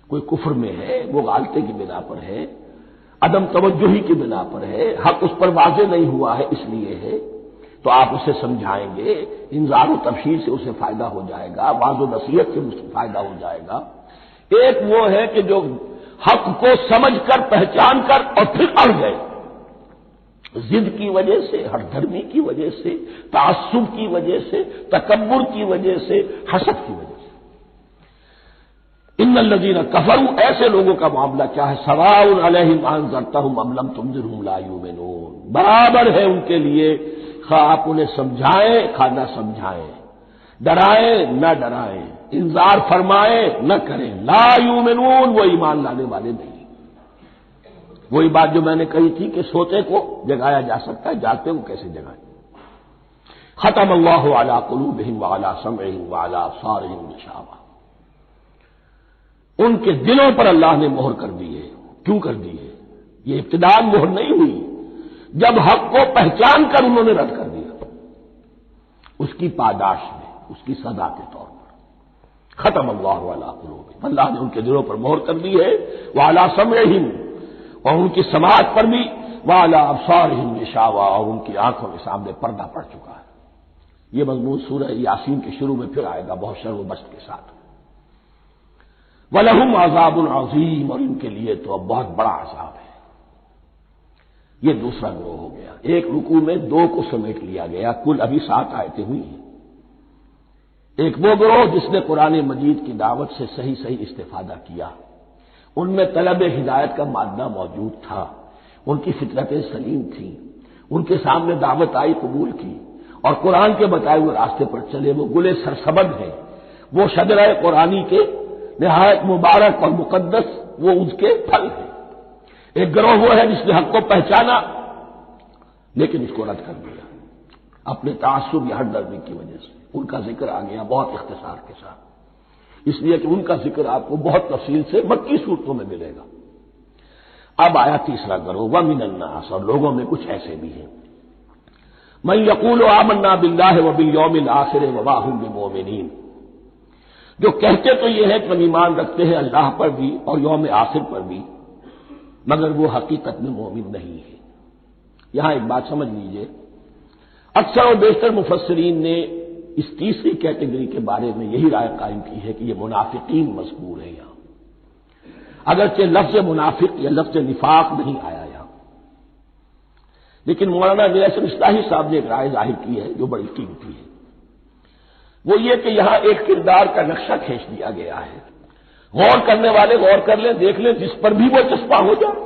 کوئی کفر میں ہے، وہ غالطے کی بنا پر ہے، عدم توجہی کی بنا پر ہے، حق اس پر واضح نہیں ہوا ہے اس لیے ہے، تو آپ اسے سمجھائیں گے، انذار و تبشیر سے اسے فائدہ ہو جائے گا، واضح و نصیحت سے اسے فائدہ ہو جائے گا۔ ایک وہ ہے کہ جو حق کو سمجھ کر، پہچان کر اور پھر اڑ گئے، ضد کی وجہ سے، ہٹ دھرمی کی وجہ سے، تعصب کی وجہ سے، تکبر کی وجہ سے، حسد کی وجہ سے۔ ان الذین کفروا، ایسے لوگوں کا معاملہ کیا ہے؟ سواء علیہم انذرتہم ام لم تنذرہم لا یؤمنون، برابر ہے ان کے لیے خواہ آپ انہیں سمجھائیں خواہ نہ سمجھائیں، ڈرائیں نہ ڈرائیں، انذار فرمائیں نہ کریں، لا یؤمنون، وہ ایمان لانے والے نہیں۔ وہی بات جو میں نے کہی تھی کہ سوتے کو جگایا جا سکتا ہے، جاگتے کو کیسے جگائیں؟ ختم اللہ علی قلوبہم وعلی سمعہم وعلی ابصارہم غشاوہ، ان کے دلوں پر اللہ نے مہر کر دی ہے۔ کیوں کر دی ہے؟ یہ ابتداء مہر نہیں ہوئی، جب حق کو پہچان کر انہوں نے رد کر دیا، اس کی پاداش میں، اس کی سزا کے طور پر۔ ختم اللہ علی قلوبہم، اللہ نے ان کے دلوں پر مہر کر دی ہے، وعلی سمعہم، اور ان کی سماعت پر بھی، وعلی ابصارہم غشاوہ، اور ان کی آنکھوں کے سامنے پردہ پڑ چکا ہے۔ یہ مضمون سورہ یاسین کے شروع میں پھر آئے گا بہت شر و بست کے ساتھ۔ وَلَهُمْ عَذَابٌ عَظِيمٌ، اور ان کے لیے تو اب بہت بڑا عذاب ہے۔ یہ دوسرا گروہ ہو گیا، ایک رکوع میں دو کو سمیٹ لیا گیا، کل ابھی 7 آیتیں ہوئی ہیں۔ ایک وہ گروہ جس نے قرآن مجید کی دعوت سے صحیح استفادہ کیا، ان میں طلب ہدایت کا مادہ موجود تھا، ان کی فطرتیں سلیم تھیں، ان کے سامنے دعوت آئی، قبول کی، اور قرآن کے بتائے ہوئے راستے پر چلے۔ وہ گلے سرسبد ہیں، وہ شجرہ قرآنی کے نہایت مبارک اور مقدس، وہ اس کے پھل ہیں۔ ایک گروہ وہ ہے جس نے حق کو پہچانا لیکن اس کو رد کر دیا اپنے تعصب یا ہٹ درمی کی وجہ سے۔ ان کا ذکر آ گیا بہت اختصار کے ساتھ، اس لیے کہ ان کا ذکر آپ کو بہت تفصیل سے مکی صورتوں میں ملے گا۔ اب آیا تیسرا گروہ، وَمِنَ النَّاسِ، اور لوگوں میں کچھ ایسے بھی ہیں، مَن يَقُولُ آمَنَّا بِاللَّهِ وَبِالْيَوْمِ الْآخِرِ وَمَا هُم بِمُؤْمِنِينَ، جو کہتے تو یہ ہے کہ ہم ایمان رکھتے ہیں اللہ پر بھی اور یوم آخر پر بھی، مگر وہ حقیقت میں مومن نہیں ہے۔ یہاں ایک بات سمجھ لیجئے، اکثر اور بیشتر مفسرین نے اس تیسری کیٹیگری کے بارے میں یہی رائے قائم کی ہے کہ یہ منافقین مذکور ہے یہاں، اگرچہ لفظ منافق یا لفظ نفاق نہیں آیا یہاں، لیکن مولانا نیاسر اصلاحی صاحب نے ایک رائے ظاہر کی ہے جو بڑی قیمتی ہے، وہ یہ کہ یہاں ایک کردار کا نقشہ کھینچ دیا گیا ہے، غور کرنے والے غور کر لیں، دیکھ لیں، جس پر بھی وہ چسپاں ہو جائے۔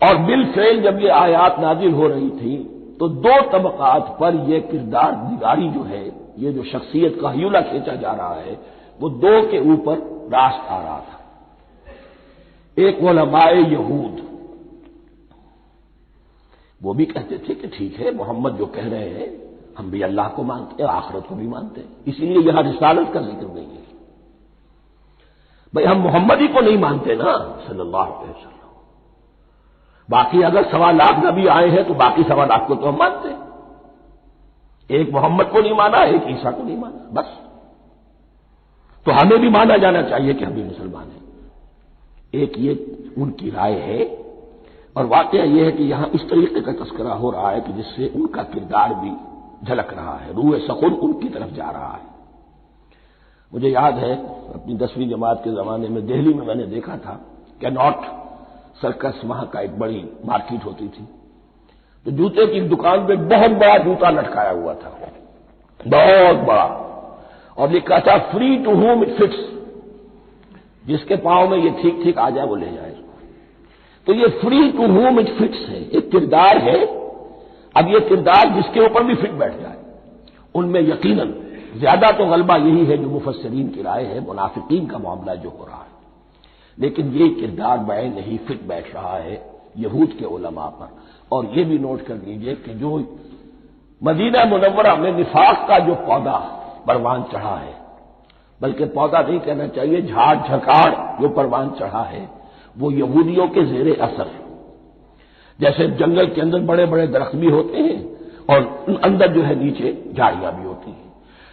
اور بالفعل جب یہ آیات نازل ہو رہی تھی تو دو طبقات پر یہ کردار نگاری جو ہے، یہ جو شخصیت کا ہیولہ کھینچا جا رہا ہے، وہ دو کے اوپر راست آ رہا تھا۔ ایک علماء یہود، وہ بھی کہتے تھے کہ ٹھیک ہے محمد جو کہہ رہے ہیں ہم بھی اللہ کو مانتے ہیں، آخرت کو بھی مانتے ہیں، اسی لیے یہاں رسالت کا ذکر نہیں ہے۔ بھئی ہم محمد ہی کو نہیں مانتے نا صلی اللہ علیہ وسلم، باقی اگر 1.25 نبی آئے ہیں تو باقی 1.25 کو تو ہم مانتے ہیں، ایک محمد کو نہیں مانا، ایک عیسیٰ کو نہیں مانا، بس۔ تو ہمیں بھی مانا جانا چاہیے کہ ہم بھی مسلمان ہیں۔ ایک یہ ان کی رائے ہے، اور واقعہ یہ ہے کہ یہاں اس طریقے کا تذکرہ ہو رہا ہے کہ جس سے ان کا کردار بھی جھلک رہا ہے، روح سخن ان کی طرف جا رہا ہے۔ مجھے یاد ہے اپنی 10ویں جماعت کے زمانے میں دہلی میں نے دیکھا تھا کہ ناٹ سرکس وہاں کا ایک بڑی مارکیٹ ہوتی تھی، تو جوتے کی دکان پہ بہت بڑا جوتا لٹکایا ہوا تھا، بہت بڑا، اور لکھا تھا free to home it fits, جس کے پاؤں میں یہ ٹھیک ٹھیک آ جائے وہ لے جائے۔ تو یہ free to home it fits ہے، ایک کردار ہے۔ اب یہ کردار جس کے اوپر بھی فٹ بیٹھ جائے، ان میں یقیناً زیادہ تو غلبہ یہی ہے جو مفسرین کی رائے ہے، منافقین کا معاملہ جو ہو رہا ہے، لیکن یہ کردار بعین نہیں فٹ بیٹھ رہا ہے یہود کے علماء پر۔ اور یہ بھی نوٹ کر لیجئے کہ جو مدینہ منورہ میں نفاق کا جو پودا پروان چڑھا ہے، بلکہ پودا نہیں کہنا چاہیے، جھاڑ جھکاڑ جو پروان چڑھا ہے، وہ یہودیوں کے زیر اثر، جیسے جنگل کے اندر بڑے بڑے درخت بھی ہوتے ہیں اور اندر جو ہے نیچے جھاڑیاں بھی ہوتی ہیں،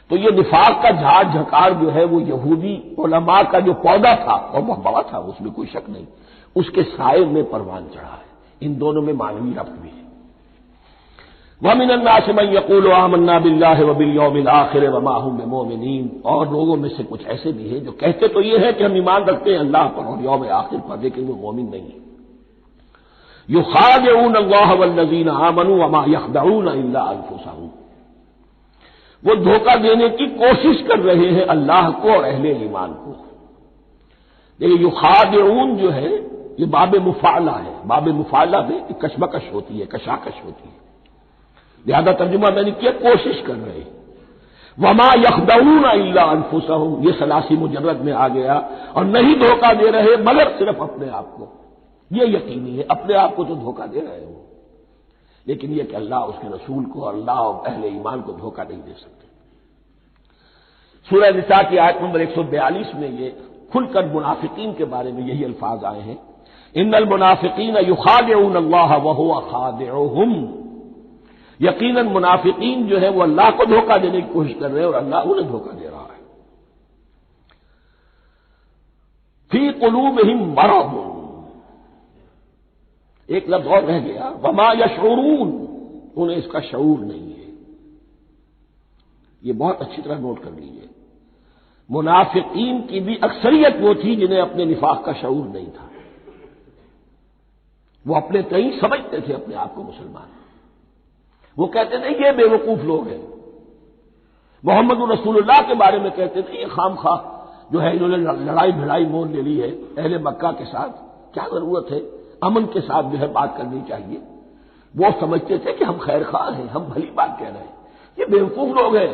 تو یہ نفاق کا جھاڑ جھکاڑ جو ہے وہ یہودی علماء کا جو پودا تھا اور بہت بڑا تھا، اس میں کوئی شک نہیں، اس کے سائے میں پروان چڑھا ہے۔ ان دونوں میں معنوی ربط بھی ہے۔ وَمِنَ النَّاسِ مَن يَقُولُ آمَنَّا بِاللَّهِ وَبِالْيَوْمِ الْآخِرِ وَمَا هُم بِمُؤْمِنِينَ، اور لوگوں میں سے کچھ ایسے بھی ہیں جو کہتے تو یہ ہے کہ ہم ایمان رکھتے ہیں اللہ پر اور یوم آخر پر، لیکن وہ مومن نہیں ہیں۔ يُخَادِعُونَ اللَّهَ وَالَّذِينَ آمَنُوا وَمَا يَخْدَعُونَ إِلَّا أَنفُسَهُمْ، وہ دھوکہ دینے کی کوشش کر رہے ہیں اللہ کو اور اہل ایمان کو۔ لیکن یخادعون جو ہے یہ باب مفعلہ ہے، باب مفعلہ میں کشمکش ہوتی ہے، کشاکش ہوتی ہے، لہذا ترجمہ میں نے کیا کوشش کر رہے ہیں۔ وما یخدعون الا انفسهم، یہ ثلاثی مجرد میں آ گیا، اور نہیں دھوکہ دے رہے مگر صرف اپنے آپ کو، یہ یقینی ہے اپنے آپ کو تو دھوکہ دے رہے ہو، لیکن یہ کہ اللہ اس کے رسول کو اور اللہ اور اہل ایمان کو دھوکہ نہیں دے سکتے۔ سورہ نساء کی آیت نمبر 142 میں یہ کھل کر منافقین کے بارے میں یہی الفاظ آئے ہیں، ان المنافقین یخادعون اللہ وہو خادعهم، یقیناً منافقین جو ہے وہ اللہ کو دھوکہ دینے کی کوشش کر رہے ہیں اور اللہ انہیں دھوکہ دے رہا ہے۔ فی قلوبہم مرض، ایک لفظ اور رہ گیا، وما یشعرون، انہیں اس کا شعور نہیں ہے۔ یہ بہت اچھی طرح نوٹ کر لیجیے، منافقین کی بھی اکثریت وہ تھی جنہیں اپنے نفاق کا شعور نہیں تھا، وہ اپنے تئیں سمجھتے تھے اپنے آپ کو مسلمان، وہ کہتے تھے یہ بے وقوف لوگ ہیں، محمد رسول اللہ کے بارے میں کہتے تھے یہ خام خواہ جو ہے انہوں نے لڑائی بھڑائی مول لے لی ہے اہل مکہ کے ساتھ، کیا ضرورت ہے، امن کے ساتھ جو ہے بات کرنی چاہیے۔ وہ سمجھتے تھے کہ ہم خیر خواہ ہیں، ہم بھلی بات کہہ رہے ہیں، یہ بے وقوف لوگ ہیں،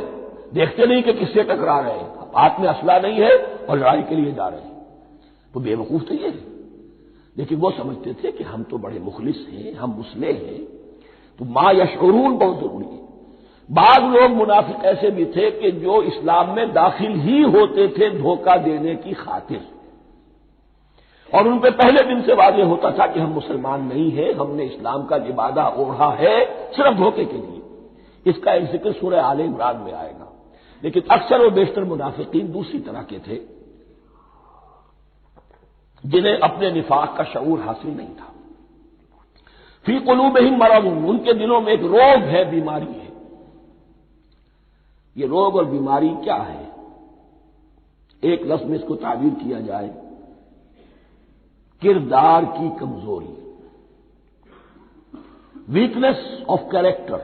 دیکھتے نہیں کہ کس سے ٹکرا رہے ہیں، ہاتھ میں اسلحہ نہیں ہے اور لڑائی کے لیے جا رہے ہیں، تو بے وقوف تو یہ ہے۔ لیکن وہ سمجھتے تھے کہ ہم تو بڑے مخلص ہیں، ہم مسلح ہیں، تو ما یشعرون بہت ضروری ہے۔ بعض لوگ منافق ایسے بھی تھے کہ جو اسلام میں داخل ہی ہوتے تھے دھوکہ دینے کی خاطر، اور ان پہ پہلے دن سے واضح ہوتا تھا کہ ہم مسلمان نہیں ہیں، ہم نے اسلام کا لبادہ اوڑھا ہے صرف دھوکے کے لیے۔ اس کا ایک ذکر سورہ آل عمران میں آئے گا، لیکن اکثر و بیشتر منافقین دوسری طرح کے تھے جنہیں اپنے نفاق کا شعور حاصل نہیں تھا۔ فی قلوبہم مرض، ان کے دلوں میں ایک روگ ہے، بیماری ہے۔ یہ روگ اور بیماری کیا ہے؟ ایک لفظ میں اس کو تعبیر کیا جائے، کردار کی کمزوری۔ Weakness of character.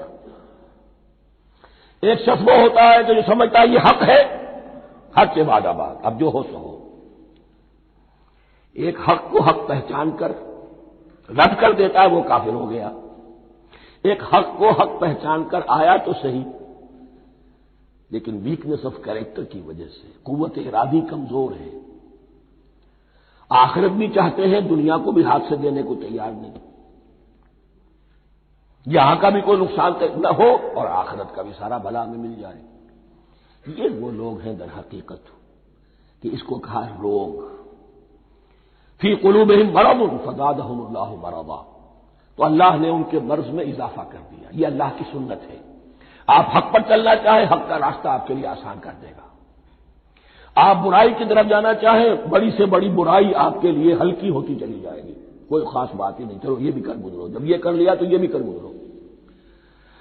ایک شخص وہ ہوتا ہے کہ جو سمجھتا ہے یہ حق ہے، حق کے بعد آباد، اب جو ہو سو ہو. ایک حق کو حق پہچان کر رد کر دیتا ہے، وہ کافر ہو گیا. ایک حق کو حق پہچان کر آیا تو صحیح، لیکن ویکنیس آف کیریکٹر کی وجہ سے قوت ارادی کمزور ہے. آخرت بھی چاہتے ہیں، دنیا کو بھی ہاتھ سے دینے کو تیار نہیں. یہاں کا بھی کوئی نقصان نہ ہو اور آخرت کا بھی سارا بھلا میں مل جائے. یہ وہ لوگ ہیں در حقیقت کہ اس کو کہا روگ. فی قلوبہم مرض فزادہم اللہ مرضا، تو اللہ نے ان کے مرض میں اضافہ کر دیا. یہ اللہ کی سنت ہے. آپ حق پر چلنا چاہیں، حق کا راستہ آپ کے لیے آسان کر دے گا. آپ برائی کی طرف جانا چاہیں، بڑی سے بڑی برائی آپ کے لیے ہلکی ہوتی چلی جائے گی. کوئی خاص بات ہی نہیں، چلو یہ بھی کر گزرو، جب یہ کر لیا تو یہ بھی کر گزرو.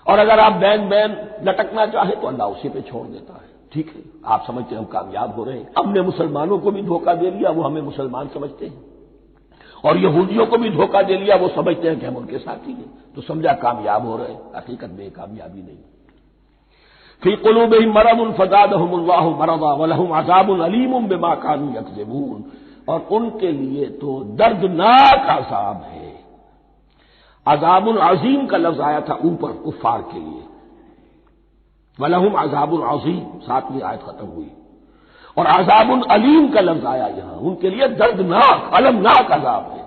اور اگر آپ بین بین لٹکنا چاہیں تو اللہ اسی پہ چھوڑ دیتا ہے. ٹھیک ہے، آپ سمجھتے ہیں ہم کامیاب ہو رہے ہیں. ہم نے مسلمانوں کو بھی دھوکہ دے لیا، وہ ہمیں مسلمان سمجھتے ہیں، اور یہودیوں کو بھی دھوکہ دے لیا، وہ سمجھتے ہیں کہ ہم ان کے ساتھی ہیں، تو سمجھا کامیاب ہو رہے ہیں. حقیقت میں کامیابی نہیں. فی قلوبہم مرض فزادہم اللہ مرضا ولہم عذاب علیم بما کانوا یکذبون، اور ان کے لیے تو دردناک عذاب ہے. عذاب عظیم کا لفظ آیا تھا اوپر کفار کے لیے، وَلَهُمْ عَذَابٌ عَظِيمٌ، 7ویں آیت ختم ہوئی. اور عذاب علیم کا لفظ آیا یہاں، ان کے لیے دردناک المناک عذاب ہے.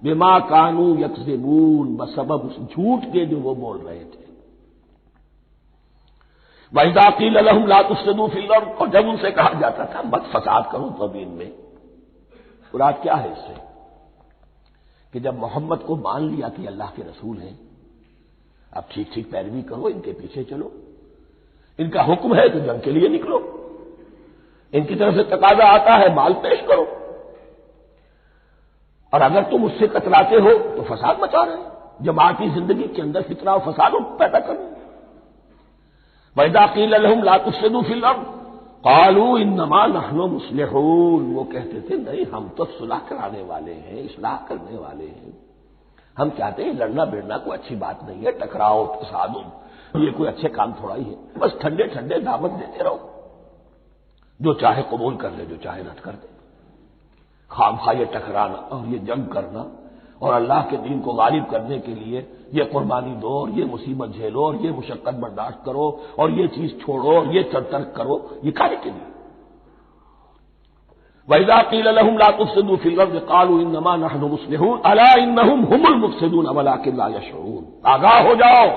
بما کانوا یکذبون، بسبب اس جھوٹ کے جو وہ بول رہے تھے. وَإِذَا قِيلَ لَهُمْ لَا تُفْسِدُوا فِي الْأَرْضِ، اور جب ان سے کہا جاتا تھا مت فساد کرو زمین میں. مراد کیا ہے اس سے؟ کہ جب محمد کو مان لیا کہ اللہ کے رسول ہیں، اب ٹھیک ٹھیک پیروی کرو، ان کے پیچھے چلو. ان کا حکم ہے تو جنگ کے لیے نکلو، ان کی طرف سے تقاضا آتا ہے مال پیش کرو، اور اگر تم اس سے کتراتے ہو تو فساد مچا رہے ہیں، جماعتی زندگی کے اندر فتنہ و فساد پیدا کریں. وَإِذَا قِيلَ لَهُمْ لَا تُفْسِدُوا فِي الْأَرْضِ قَالُوا إِنَّمَا نَحْنُ مُصْلِحُونَ، وہ کہتے تھے نہیں ہم تو صلح کرانے والے ہیں، اصلاح کرنے والے ہیں. ہم چاہتے ہیں لڑنا بڑنا کوئی اچھی بات نہیں ہے، ٹکراؤ تصادم یہ کوئی اچھے کام تھوڑا ہی ہے. بس ٹھنڈے ٹھنڈے دعوت دیتے رہو، جو چاہے قبول کر لے، جو چاہے رد کر دے. خامخواہ یہ ٹکرانا اور یہ جنگ کرنا اور اللہ کے دین کو غالب کرنے کے لیے یہ قربانی دو اور یہ مصیبت جھیلو اور یہ مشقت برداشت کرو اور یہ چیز چھوڑو اور یہ ترک کرو، یہ کاہے کے لیے؟ وَإِذَا قِيلَ لَهُمْ لَا تُفْسِدُوا فِي الْأَرْضِ قَالُوا إِنَّمَا نَحْنُ مُصْلِحُونَ أَلَا إِنَّهُمْ هُمُ الْمُفْسِدُونَ وَلَٰكِن لَّا يَشْعُرُونَ. آگاہ ہو جاؤ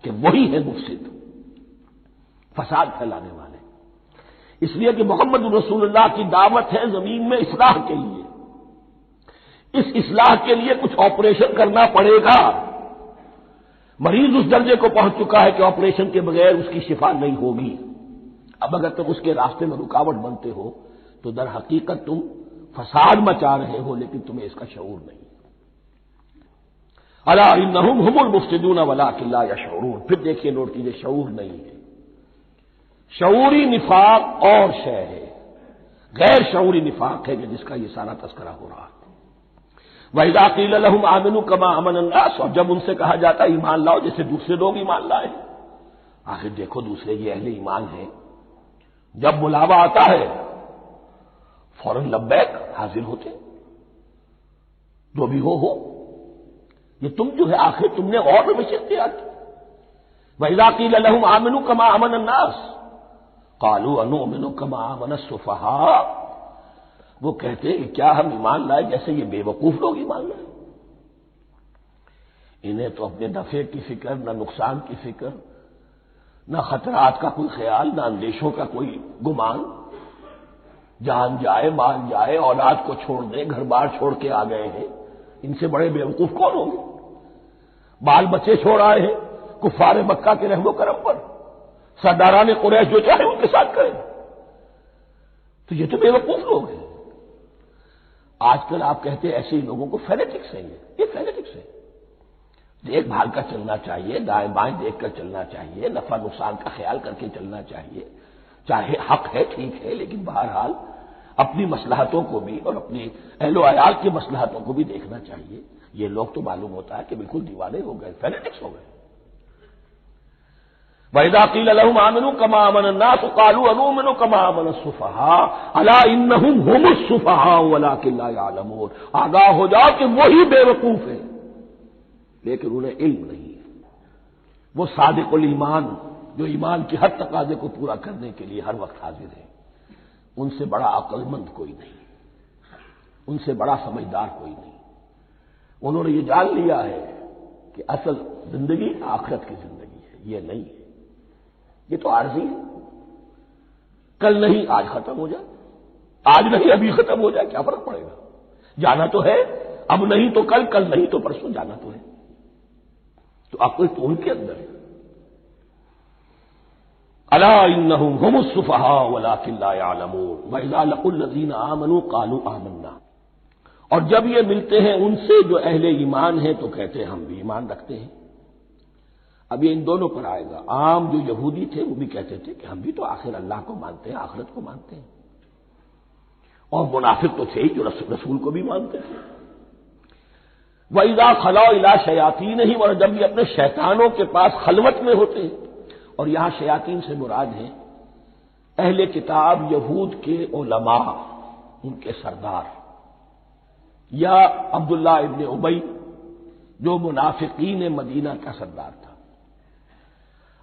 کہ وہی ہے مفسد، فساد پھیلانے والے. اس لیے کہ محمد رسول اللہ کی دعوت ہے زمین میں اصلاح کے لیے. اس اصلاح کے لیے کچھ آپریشن کرنا پڑے گا. مریض اس درجے کو پہنچ چکا ہے کہ آپریشن کے بغیر اس کی شفا نہیں ہوگی. اب اگر تم اس کے راستے میں رکاوٹ بنتے ہو تو در حقیقت تم فساد مچا رہے ہو، لیکن تمہیں اس کا شعور نہیں. الا انہم هم المفسدون ولکن لا یشعرون. پھر دیکھیے نوٹ کیجیے، شعور نہیں ہے. شعوری نفاق اور شے ہے، غیر شعوری نفاق ہے کہ جس کا یہ سارا تذکرہ ہو رہا ہے. وَإِذَا قِيلَ لَهُمْ آمِنُوا كَمَا آمَنَ النَّاسُ، اور جب ان سے کہا جاتا ہے ایمان لاؤ جیسے دوسرے لوگ ایمان لائے. آخر دیکھو دوسرے یہ اہل ایمان ہیں، جب بلاوا آتا ہے فوراً لبیک حاضر ہوتے، جو بھی ہو. یہ تم جو ہے آخر تم نے اور روش اختیار کی. وَإِذَا قِيلَ لَهُمْ آمِنُوا كَمَا آمَنَ النَّاسُ قَالُوا أَنُؤْمِنُ كَمَا آمَنَ السُّفَهَاءُ. وہ کہتے ہیں کہ کیا ہم ایمان لائے جیسے یہ بے وقوف لوگ ایمان لائے. انہیں تو اپنے نفع کی فکر، نہ نقصان کی فکر، نہ خطرات کا کوئی خیال، نہ اندیشوں کا کوئی گمان. جان جائے مال جائے، اولاد کو چھوڑ دیں، گھر بار چھوڑ کے آ گئے ہیں. ان سے بڑے بے وقوف کون ہوں گے؟ بال بچے چھوڑ آئے ہیں کفار مکہ کے رحم و کرم پر، سرداران قریش جو چاہے ان کے ساتھ کریں. تو یہ تو بے وقوف لوگ ہیں. آج کل آپ کہتے ہیں ایسے لوگوں کو فینیٹکس ہیں. یہ فینیٹکس ہے. دیکھ بھال کر چلنا چاہیے، دائیں بائیں دیکھ کر چلنا چاہیے، نفع نقصان کا خیال کر کے چلنا چاہیے. چاہے حق ہے ٹھیک ہے، لیکن بہرحال اپنی مصلحتوں کو بھی اور اپنی اہل و عیال کی مصلحتوں کو بھی دیکھنا چاہیے. یہ لوگ تو معلوم ہوتا ہے کہ بالکل دیوانے ہو گئے، فینیٹکس ہو گئے. وَإِذَا قِيلَ لَهُمْ آمِنُوا كَمَا آمَنَ النَّاسُ قَالُوا أَنُؤْمِنُ كَمَا آمَنَ السُّفَهَاءُ أَلَا إِنَّهُمْ هُمُ السُّفَهَاءُ وَلَٰكِن لَّا يَعْلَمُونَ. آگاہ ہو جاؤ کہ وہی بے وقوف ہیں لیکن انہیں علم نہیں ہے. وہ صادق الایمان جو ایمان کی ہر تقاضے کو پورا کرنے کے لیے ہر وقت حاضر ہے، ان سے بڑا عقل مند کوئی نہیں، ان سے بڑا سمجھدار کوئی نہیں. انہوں نے یہ جان لیا ہے کہ اصل زندگی آخرت کی زندگی ہے، یہ نہیں ہے. یہ تو عارضی ہے، کل نہیں آج ختم ہو جائے، آج نہیں ابھی ختم ہو جائے، کیا فرق پڑے گا؟ جانا تو ہے، اب نہیں تو کل، کل نہیں تو پرسوں جانا تو ہے. تو عقل تو ان کے اندر ہے. الا انہم هم السفہاء ولکن لا یعلمون واذا لقوا الذین آمنوا قالوا آمنا. اور جب یہ ملتے ہیں ان سے جو اہل ایمان ہیں تو کہتے ہیں ہم بھی ایمان رکھتے ہیں. اب یہ ان دونوں پر آئے گا. عام جو یہودی تھے وہ بھی کہتے تھے کہ ہم بھی تو آخر اللہ کو مانتے ہیں، آخرت کو مانتے ہیں. اور منافق تو تھے ہی جو رسول کو بھی مانتے تھے. وَإِذَا خَلَوْا إِلَىٰ شَيَاطِینِهِمْ. اور جب یہ اپنے شیطانوں کے پاس خلوت میں ہوتے ہیں، اور یہاں شیاطین سے مراد ہیں اہل کتاب یہود کے علماء، ان کے سردار، یا عبداللہ ابن ابی جو منافقین مدینہ کا سردار تھا.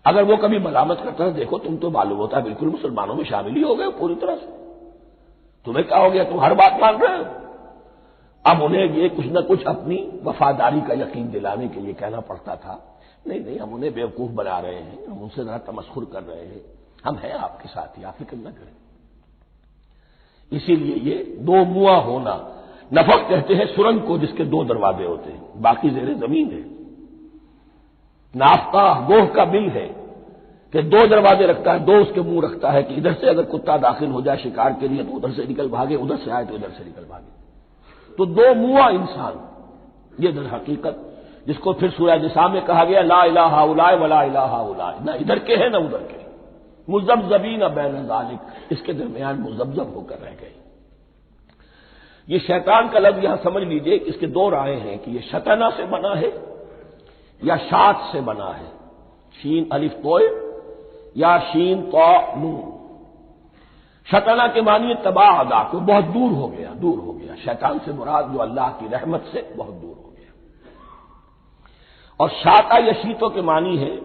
اگر وہ کبھی ملامت کرتا ہے دیکھو تم تو معلوم ہوتا ہے بالکل مسلمانوں میں شامل ہی ہو گئے پوری طرح سے، تمہیں کیا ہو گیا، تم ہر بات مان رہے ہو. اب انہیں یہ کچھ نہ کچھ اپنی وفاداری کا یقین دلانے کے لیے کہنا پڑتا تھا، نہیں نہیں ہم انہیں بیوقوف بنا رہے ہیں، ہم ان سے ذرا تمسخر کر رہے ہیں، ہم ہیں آپ کے ساتھ ہی، آپ فکر نہ کریں. اسی لیے یہ دو منہ ہونا، نفق کہتے ہیں سرنگ کو جس کے دو دروازے ہوتے ہیں، باقی زیر زمین ہے. نافقہ گوہ کا بل ہے کہ دو دروازے رکھتا ہے، دو اس کے منہ رکھتا ہے کہ ادھر سے اگر کتا داخل ہو جائے شکار کے لیے تو ادھر سے نکل بھاگے، ادھر سے آئے تو ادھر سے نکل بھاگے. تو دو منہ انسان، یہ در حقیقت جس کو پھر سورہ نساء میں کہا گیا لا الہ الا ولا الہ الا، نہ ادھر کے ہیں نہ ادھر کے، مذبذبین بین ذالک، اس کے درمیان مذبذب ہو کر رہ گئے. یہ شیطان کا لفظ یہاں سمجھ لیجئے اس کے دو رائے ہیں کہ یہ شطنہ سے بنا ہے یا شات سے بنا ہے، شین الف توئے یا شین طا نون. شطنہ کے معنی تباعدا، کو بہت دور ہو گیا، دور ہو گیا. شیطان سے مراد جو اللہ کی رحمت سے بہت دور ہو گیا. اور شاتا یشیتوں کے معنی ہے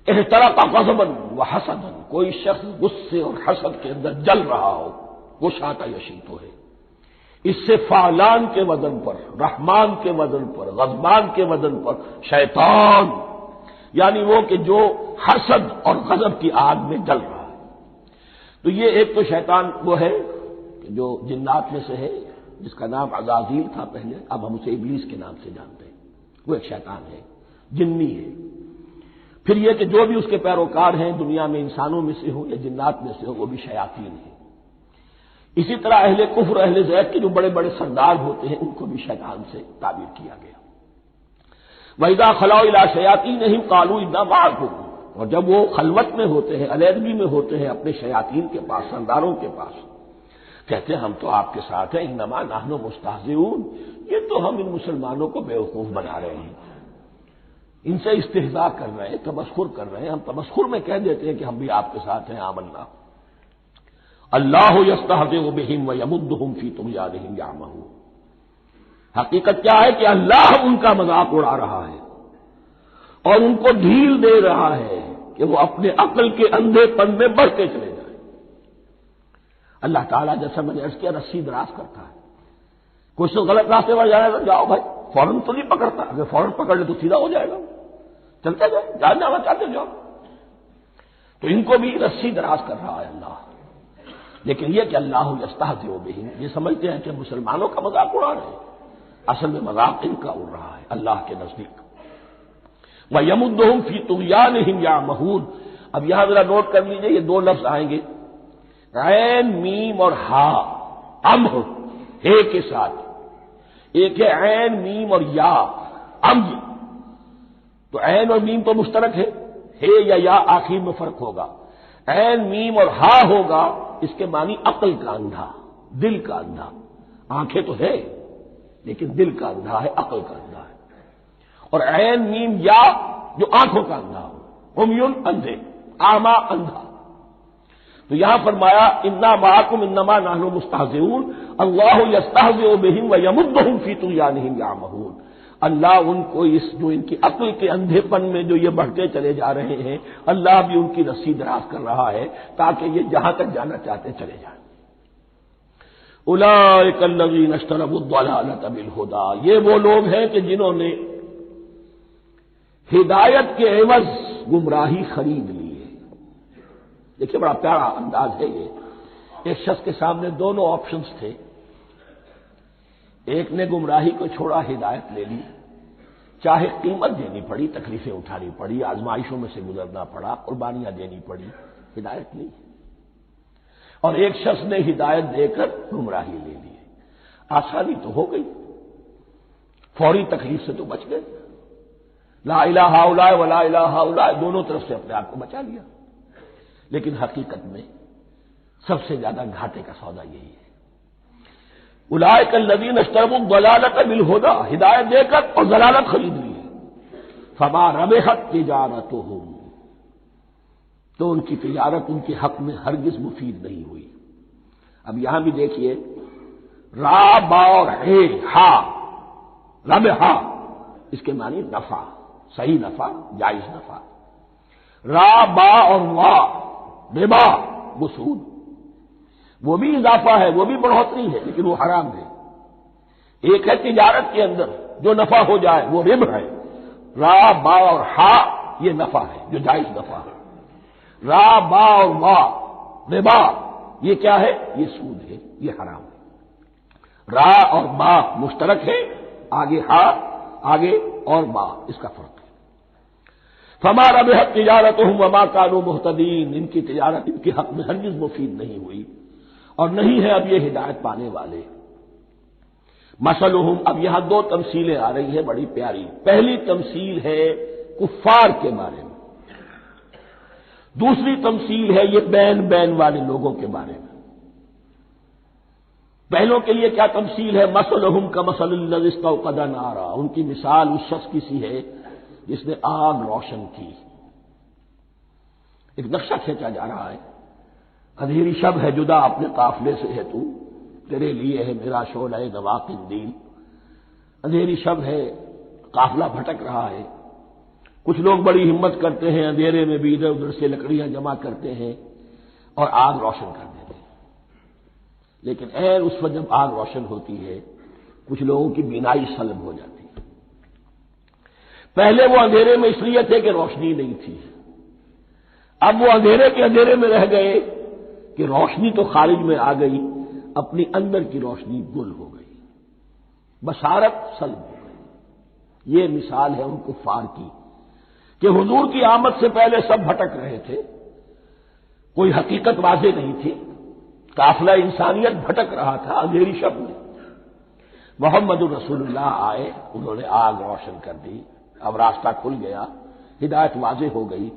احترق غضبا وحسدا، کوئی شخص غصے اور حسد کے اندر جل رہا ہو، وہ شاتا یشیتو ہے. اس سے فعلان کے وزن پر، رحمان کے وزن پر، غضبان کے وزن پر شیطان، یعنی وہ کہ جو حسد اور غضب کی آگ میں جل رہا ہے. تو یہ ایک تو شیطان وہ ہے جو جنات میں سے ہے، جس کا نام عزازیل تھا پہلے، اب ہم اسے ابلیس کے نام سے جانتے ہیں. وہ ایک شیطان ہے، جنی ہے. پھر یہ کہ جو بھی اس کے پیروکار ہیں دنیا میں انسانوں میں سے ہو یا جنات میں سے ہو وہ بھی شیاطین ہیں. اسی طرح اہل کفر اہل زیغ کے جو بڑے بڑے سردار ہوتے ہیں ان کو بھی شیطان سے تعبیر کیا گیا. وَإِذَا خَلَوْا إِلَىٰ شَيَاطِینِهِمْ قَالُوا إِنَّا مَعَكُمْ. اور جب وہ خلوت میں ہوتے ہیں، علیحدگی میں ہوتے ہیں اپنے شیاطین کے پاس، سرداروں کے پاس، کہتے ہیں ہم تو آپ کے ساتھ ہیں. انما نحن مستہزئون، یہ تو ہم ان مسلمانوں کو بیوقوف بنا رہے ہیں، ان سے استہزاء کر رہے ہیں، تمسخر کر رہے ہیں. ہم تمسخر میں کہہ دیتے ہیں کہ ہم بھی آپ کے ساتھ ہیں. آمنا. اللہ یستہزئ بہم ویمدہم فی طغیانہم یعمہون. حقیقت کیا ہے کہ اللہ ان کا مذاق اڑا رہا ہے اور ان کو ڈھیل دے رہا ہے کہ وہ اپنے عقل کے اندھے پن میں بڑھتے چلے جائیں. اللہ تعالیٰ جیسا میں نے عرض کیا رسی دراز کرتا ہے. کچھ تو غلط راستے پر جانا تو جاؤ بھائی، فوراً تو نہیں پکڑتا، اگر فوراً پکڑ لے تو سیدھا ہو جائے گا. چلتے جاؤ، جانا چاہتے جاؤ. تو ان کو بھی رسی دراز کر رہا ہے اللہ. لیکن یہ کہ اللہ یستہزئ بہم، یہ سمجھتے ہیں کہ مسلمانوں کا مذاق اڑا رہے ہیں، اصل میں مذاق ان کا اڑ رہا ہے اللہ کے نزدیک. وَيَمُدُّهُمْ فِي طُغْيَانِهِمْ يَعْمَهُونَ. اب یہاں ذرا نوٹ کر لیجئے یہ دو لفظ آئیں گے، عین میم اور ہا، امر ہے کے ساتھ. ایک ہے عین میم اور یا، امر. تو عین اور میم تو مشترک ہے یا آخر میں فرق ہوگا. عین میم اور ہا ہوگا، اس کے معنی عقل کا اندھا. دل کا اندھا، آنکھیں تو ہے لیکن دل کا اندھا ہے، عقل کا اندھا ہے. اور عین میم یا جو آنکھوں کا اندھا ہو، عمیٌ اندھے، اعمیٰ اندھا. تو یہاں فرمایا انا معکم انما نحن مستہزئون اللہ یستہزئ بہم ویمدہم فی طغیانہم یعمہون. اللہ ان کو اس جو ان کی عقل کے اندھے پن میں جو یہ بڑھتے چلے جا رہے ہیں، اللہ بھی ان کی رسی دراز کر رہا ہے تاکہ یہ جہاں تک جانا چاہتے چلے جائیں. اولئک الذین اشتروا الضلالۃ بالہدی، یہ وہ لوگ ہیں کہ جنہوں نے ہدایت کے عوض گمراہی خرید لی ہے. دیکھیے بڑا پیارا انداز ہے یہ. ایک شخص کے سامنے دونوں آپشنز تھے، ایک نے گمراہی کو چھوڑا، ہدایت لے لی، چاہے قیمت دینی پڑی، تکلیفیں اٹھانی پڑی، آزمائشوں میں سے گزرنا پڑا، قربانیاں دینی پڑی، ہدایت لی. اور ایک شخص نے ہدایت دے کر گمراہی لے لی. آسانی تو ہو گئی، فوری تکلیف سے تو بچ گئے، لا الہ الا ولا الہ الا دونوں طرف سے اپنے آپ کو بچا لیا. لیکن حقیقت میں سب سے زیادہ گھاٹے کا سودا یہی ہے. اولئک الذین اشتروا الضلالۃ بالہدی، ہدایت دے کر اور ضلالت خرید لی، فما ربحت تجارتہم، تو ان کی تجارت ان کے حق میں ہرگز مفید نہیں ہوئی. اب یہاں بھی دیکھیے را با اور ہے ہا، ربحا اس کے معنی نفع، صحیح نفع، جائز نفع. را با اور وا ربا وہ سود، وہ بھی اضافہ ہے، وہ بھی بڑھوتری ہے لیکن وہ حرام ہے. ایک ہے تجارت کے اندر جو نفع ہو جائے وہ ربح ہے، را با اور ہا یہ نفع ہے جو جائز نفع ہے. را با اور وا ربا یہ کیا ہے؟ یہ سود ہے، یہ حرام ہے. را اور با مشترک ہے، آگے ہا آگے اور با اس کا فرق ہے. فما ربحت تجارتہم وما کانوا مہتدین، ان کی تجارت ان کے حق میں ہرگز مفید نہیں ہوئی اور نہیں ہے اب یہ ہدایت پانے والے. مثلہم، اب یہاں دو تمثیلیں آ رہی ہیں بڑی پیاری. پہلی تمثیل ہے کفار کے بارے میں، دوسری تمثیل ہے یہ بین والے لوگوں کے بارے میں. پہلوں کے لیے کیا تمثیل ہے؟ مثلہم کمثل الذی استوقد نارا، ان کی مثال اس شخص کی سی ہے جس نے آگ روشن کی. ایک نقشہ کھینچا جا رہا ہے، اندھیری شب ہے جدا اپنے قافلے سے ہے تو، تیرے لیے ہے میرا شعلہ نوا قندیل. اندھیری شب ہے، قافلہ بھٹک رہا ہے. کچھ لوگ بڑی ہمت کرتے ہیں، اندھیرے میں بھی ادھر ادھر سے لکڑیاں جمع کرتے ہیں اور آگ روشن کر دیتے ہیں. لیکن عین اس وقت جب آگ روشن ہوتی ہے کچھ لوگوں کی بینائی سلب ہو جاتی ہے. پہلے وہ اندھیرے میں اس لیے تھے کہ روشنی نہیں تھی، اب وہ اندھیرے کے اندھیرے میں رہ گئے کہ روشنی تو خارج میں آ گئی، اپنی اندر کی روشنی گل ہو گئی، بصارت سلب ہو گئی. یہ مثال ہے ان کفار کی کہ حضور کی آمد سے پہلے سب بھٹک رہے تھے، کوئی حقیقت واضح نہیں تھی، قافلہ انسانیت بھٹک رہا تھا اندھیری شب میں. محمد الرسول اللہ آئے، انہوں نے آگ روشن کر دی، اب راستہ کھل گیا، ہدایت واضح ہو گئی.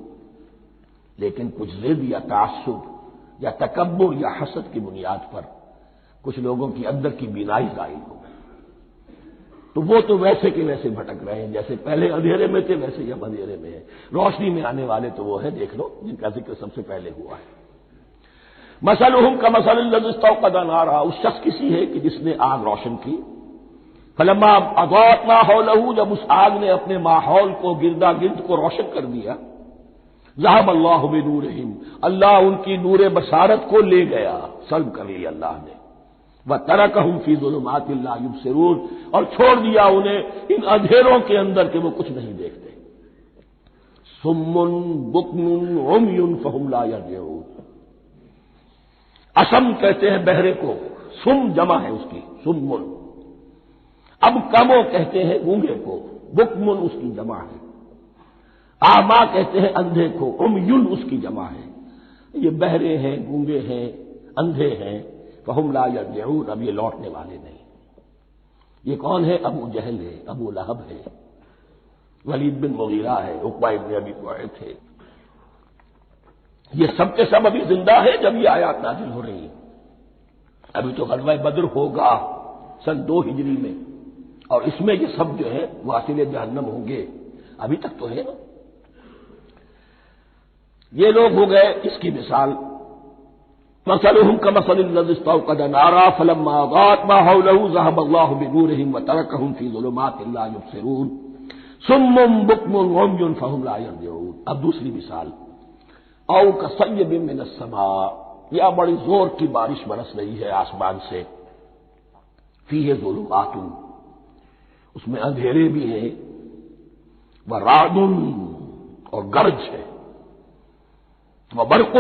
لیکن کچھ ضد یا تعصب یا تکبر یا حسد کی بنیاد پر کچھ لوگوں کی اندر کی بینائی ظاہر ہو گئی، تو وہ تو ویسے کے ویسے بھٹک رہے ہیں جیسے پہلے اندھیرے میں تھے، ویسے اب اندھیرے میں ہے. روشنی میں آنے والے تو وہ ہیں، دیکھ لو جن کا ذکر سب سے پہلے ہوا ہے. مثلہم کمثل الذی استوقد نارا، اس شخص کی سی ہے کہ جس نے آگ روشن کی. فلما اضاءت ما حولہ، جب اس آگ نے اپنے ماحول کو گردا گرد کو روشن کر دیا، ذهب اللہ بنورہم، اللہ ان کی نور بصارت کو لے گیا، سلب کر لیا اللہ نے. وترکہم فی ظلمات لا یبصرون، اور چھوڑ دیا انہیں ان اندھیروں کے اندر کہ وہ کچھ نہیں دیکھتے. صم بکم عمی فہم لا یرجعون، اسم کہتے ہیں بہرے کو، سم جمع ہے اس کی، سمن. اب کمو کہتے ہیں گونگے کو، بکمن اس کی جمع ہے. آما کہتے ہیں اندھے کو، عمیٌ اس کی جمع ہے. یہ بہرے ہیں، گونگے ہیں، اندھے ہیں. فہم لا یرجعون، اب یہ لوٹنے والے نہیں. یہ کون ہے؟ ابو جہل ہے، ابو لہب ہے، ولید بن مغیرہ ہے، عقبہ ابن ابی معیط ہے. یہ سب کے سب ابھی زندہ ہے جب یہ آیات نازل ہو رہی ہیں. ابھی تو غزوہ بدر ہوگا سن 2 ہجری میں، اور اس میں یہ سب جو ہے واصل جہنم ہوں گے، ابھی تک تو ہے نا۔ یہ لوگ ہو گئے اس کی مثال، مثلهم كمثل الذي استوقد نارا فلما أضاءت ما حوله ذهب الله بنورهم وتركهم في ظلمات لا يبصرون صم بكم عمي فهم لا يرجعون۔ اب دوسری مثال، او كصيب من السماء، یا بڑی زور کی بارش برس رہی ہے آسمان سے، فيه ظلمات، اس میں اندھیرے بھی ہیں، ورعد، اور گرج ہے، وبرق،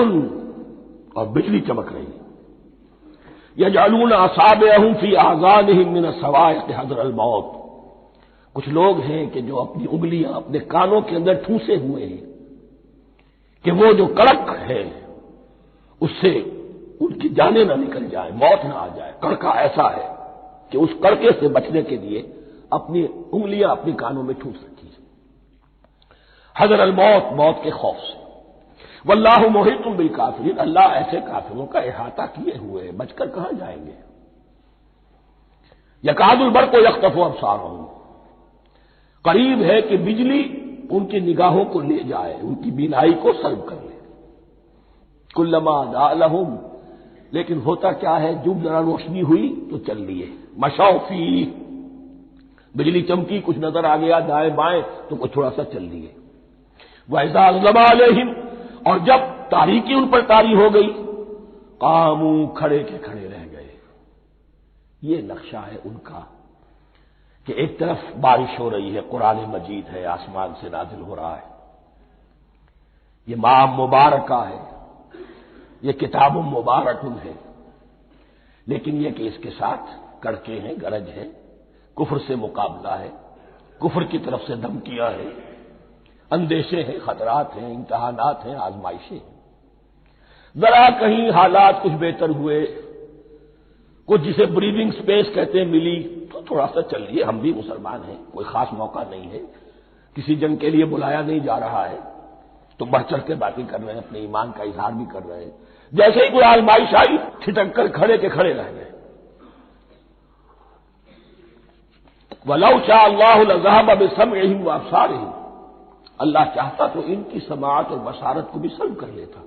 اور بجلی چمک رہی ہے، یجعلون اصابعهم فی اذانهم من الصواعق حذر الموت، کچھ لوگ ہیں کہ جو اپنی انگلیاں اپنے کانوں کے اندر ٹھونسے ہوئے ہیں کہ وہ جو کڑک ہے اس سے ان کی جانیں نہ نکل جائیں، موت نہ آ جائے۔ کڑکا ایسا ہے کہ اس کڑکے سے بچنے کے لیے اپنی انگلیاں اپنی کانوں میں ٹھونس رکھی ہیں، حذر الموت، موت کے خوف سے۔ واللہ محیط بالکافرین، اللہ ایسے کافروں کا احاطہ کیے ہوئے ہیں، بچ کر کہاں جائیں گے۔ یکاد البرق یخطف ابصارهم، قریب ہے کہ بجلی ان کی نگاہوں کو لے جائے، ان کی بینائی کو سلب کر لے۔ کلما اضاء لهم، لیکن ہوتا کیا ہے، جب ذرا روشنی ہوئی تو چل لیے، مشوا فیہ، بجلی چمکی کچھ نظر آ گیا دائیں بائیں تو کچھ تھوڑا سا چل لیے۔ وَإِذَا أَظْلَمَ عَلَيْهِمْ، اور جب تاریکی ان پر طاری ہو گئی، قاموا، کھڑے کے کھڑے رہ گئے۔ یہ نقشہ ہے ان کا کہ ایک طرف بارش ہو رہی ہے، قرآن مجید ہے، آسمان سے نازل ہو رہا ہے، یہ ماہ مبارکہ ہے، یہ کتاب مبارک ہے، لیکن یہ کہ اس کے ساتھ کڑکے ہیں، گرج ہے، کفر سے مقابلہ ہے، کفر کی طرف سے دھمکیاں ہیں، اندیشے ہیں، خطرات ہیں، امتحانات ہیں، آزمائشیں ہیں۔ ذرا کہیں حالات کچھ بہتر ہوئے، کچھ جسے بریدنگ سپیس کہتے ہیں ملی تو تھوڑا سا چل لیے، ہم بھی مسلمان ہیں، کوئی خاص موقع نہیں ہے، کسی جنگ کے لیے بلایا نہیں جا رہا ہے، تو بڑھ چڑھ کے باتیں کر رہے ہیں، اپنے ایمان کا اظہار بھی کر رہے ہیں۔ جیسے ہی کوئی آزمائش آئی ٹھٹک کر کھڑے کے کھڑے رہ گئے۔ وَلَوْ شَاءَ اللَّهُ لَذَهَبَ بِسَمْعِهِمْ وَأَبْصَارِهِمْ، اللہ چاہتا تو ان کی سماعت اور بصارت کو بھی سلب کر لیتا،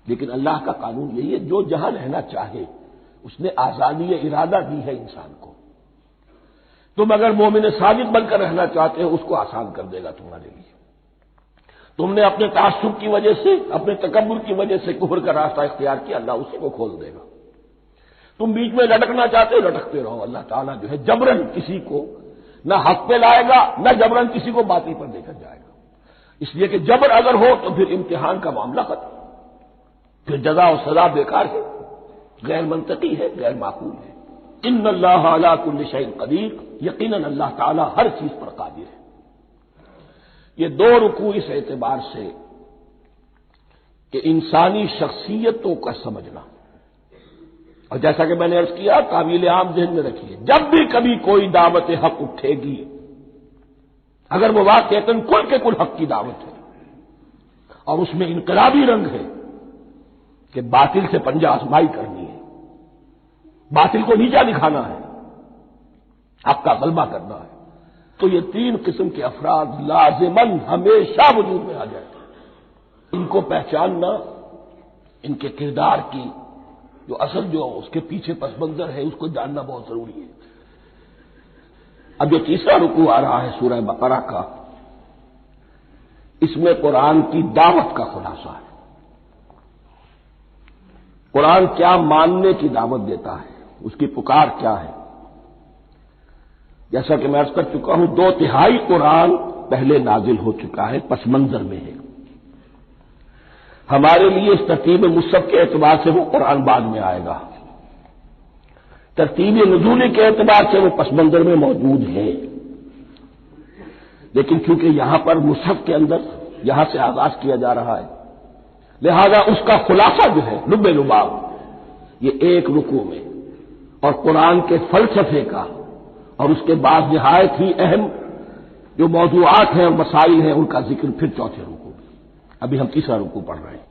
لیکن اللہ کا قانون یہی ہے، جو جہاں رہنا چاہے اس نے آزادی ارادہ دی ہے انسان کو۔ تم اگر مومن صادق بن کر رہنا چاہتے ہو اس کو آسان کر دے گا تمہارے لیے۔ تم نے اپنے تعصب کی وجہ سے، اپنے تکبر کی وجہ سے کفر کا راستہ اختیار کیا، اللہ اسی کو کھول دے گا۔ تم بیچ میں لٹکنا چاہتے ہو لٹکتے رہو، اللہ تعالیٰ جو ہے جبرن کسی کو نہ حق پہ لائے گا، نہ جبرن کسی کو باطل پر لے کر جائے گا، اس لیے کہ جبر اگر ہو تو پھر امتحان کا معاملہ ختم، پھر جزا و سزا بیکار ہے، غیر منطقی ہے، غیر معقول ہے۔ ان اللہ علی کل شیء قدیر، یقیناً اللہ تعالیٰ ہر چیز پر قادر ہے۔ یہ 2 رکوع اس اعتبار سے کہ انسانی شخصیتوں کا سمجھنا، اور جیسا کہ میں نے عرض کیا تعویل عام ذہن میں رکھیے، جب بھی کبھی کوئی دعوت حق اٹھے گی، اگر وہ واقعتاً کل کے کل حق کی دعوت ہے اور اس میں انقلابی رنگ ہے کہ باطل سے پنجہ آزمائی کرنی ہے، باطل کو نیچا دکھانا ہے، حق کا غلبہ کرنا ہے، تو یہ 3 قسم کے افراد لازماً ہمیشہ وجود میں آ جاتے ہیں۔ ان کو پہچاننا، ان کے کردار کی جو اصل جو اس کے پیچھے پس منظر ہے اس کو جاننا بہت ضروری ہے۔ اب جو تیسرا رکوع آ رہا ہے سورہ بقرہ کا، اس میں قرآن کی دعوت کا خلاصہ ہے۔ قرآن کیا ماننے کی دعوت دیتا ہے، اس کی پکار کیا ہے۔ جیسا کہ میں عرض کر چکا ہوں، 2/3 قرآن پہلے نازل ہو چکا ہے، پس منظر میں ہے۔ ہمارے لیے اس ترتیب مصحف کے اعتبار سے وہ قرآن بعد میں آئے گا، ترتیب نزولی کے اعتبار سے وہ پس منظر میں موجود ہے، لیکن چونکہ یہاں پر مصحف کے اندر یہاں سے آغاز کیا جا رہا ہے، لہذا اس کا خلاصہ جو ہے لب لباب یہ 1 رکوع میں، اور قرآن کے فلسفے کا اور اس کے بعد نہایت ہی اہم جو موضوعات ہیں اور مسائل ہیں ان کا ذکر پھر 4تھے رکوع میں۔ ابھی ہم تیسرا رکوع پڑھ رہے ہیں۔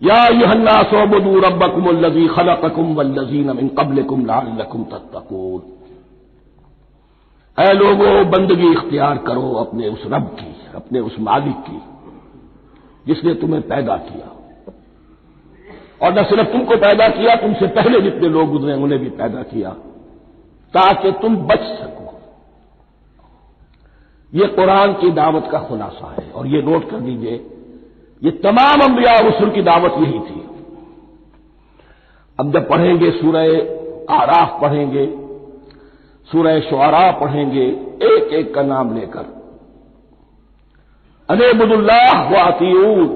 یا ایھا الناس اعبدوا ربکم الذی خلقکم والذین من قبلکم لعلکم تتقون، اے لوگو بندگی اختیار کرو اپنے اس رب کی، اپنے اس مالک کی جس نے تمہیں پیدا کیا، اور نہ صرف تم کو پیدا کیا، تم سے پہلے جتنے لوگ گزرے انہیں بھی پیدا کیا تاکہ تم بچ سکو۔ یہ قرآن کی دعوت کا خلاصہ ہے، اور یہ نوٹ کر لیجئے یہ تمام انبیاء اور رسل کی دعوت یہی تھی۔ اب جب پڑھیں گے سورہ اعراف پڑھیں گے، سورہ شعراء پڑھیں گے، ایک ایک کا نام لے کر ان اعبدوا اللہ واطیعون،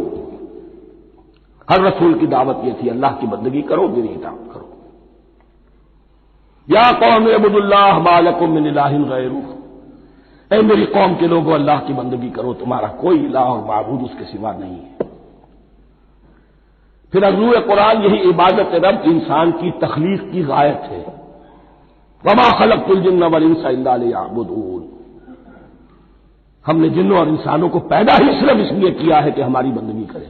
ہر رسول کی دعوت یہ تھی اللہ کی بندگی کرو، میری اطاعت کرو۔ یا قوم اعبدوا اللہ ما لکم من الہ غیرہ، اے میری قوم کے لوگوں اللہ کی بندگی کرو، تمہارا کوئی الہ اور معبود اس کے سوا نہیں ہے۔ پھر عضو قرآن یہی عبادت رب انسان کی تخلیق کی غایت ہے، وما خلقت الجن والانس الا لیعبدون، ہم نے جنوں اور انسانوں کو پیدا ہی صرف اس لیے کیا ہے کہ ہماری بندگی کریں۔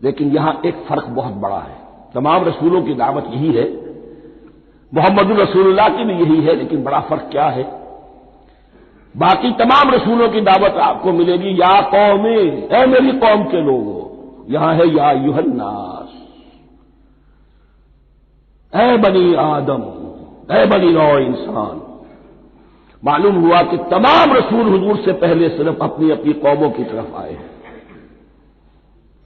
لیکن یہاں ایک فرق بہت بڑا ہے، تمام رسولوں کی دعوت یہی ہے، محمد الرسول اللہ کی بھی یہی ہے، لیکن بڑا فرق کیا ہے؟ باقی تمام رسولوں کی دعوت آپ کو ملے گی یا قوم، اے میری قوم کے لوگوں، یہاں ہے یا ایھا الناس، اے بنی آدم، اے بنی نوع انسان۔ معلوم ہوا کہ تمام رسول حضور سے پہلے صرف اپنی اپنی قوموں کی طرف آئے ہیں،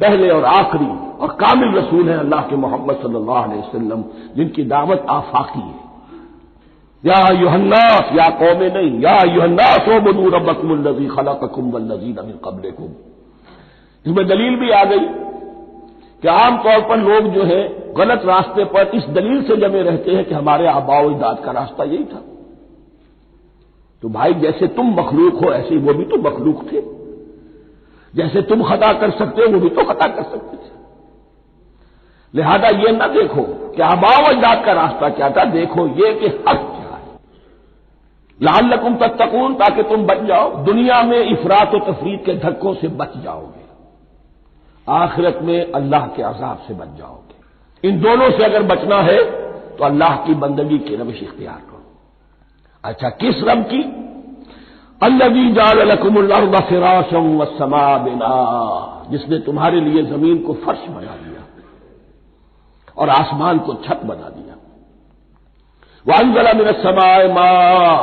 پہلے اور آخری اور کامل رسول ہیں اللہ کے محمد صلی اللہ علیہ وسلم، جن کی دعوت آفاقی ہے۔ یا ایھا الناس، یا قوم نہیں، یا ایھا الناس اعبدوا ربکم الذی خلقکم والذین من قبلکم۔ اس میں دلیل بھی آ گئی کہ عام طور پر لوگ جو ہے غلط راستے پر اس دلیل سے جمے رہتے ہیں کہ ہمارے آباء و اجداد کا راستہ یہی تھا۔ تو بھائی جیسے تم مخلوق ہو ایسے ہی وہ بھی تو مخلوق تھے، جیسے تم خطا کر سکتے ہو وہ بھی تو خطا کر سکتے تھے۔ لہذا یہ نہ دیکھو کہ آباء و اجداد کا راستہ کیا تھا، دیکھو یہ کہ حق کیا ہے، لعلکم تتقون، تاکہ تم بچ جاؤ، دنیا میں افراط و تفریط کے دھکوں سے بچ جاؤ گے، آخرت میں اللہ کے عذاب سے بچ جاؤ گے۔ ان دونوں سے اگر بچنا ہے تو اللہ کی بندگی کی روش اختیار کرو۔ اچھا کس رب کی؟ الذی جعل لکم الارض فراشا والسماء بناء، جس نے تمہارے لیے زمین کو فرش بنا دیا اور آسمان کو چھت بنا دیا۔ وانزل من السماء ماء،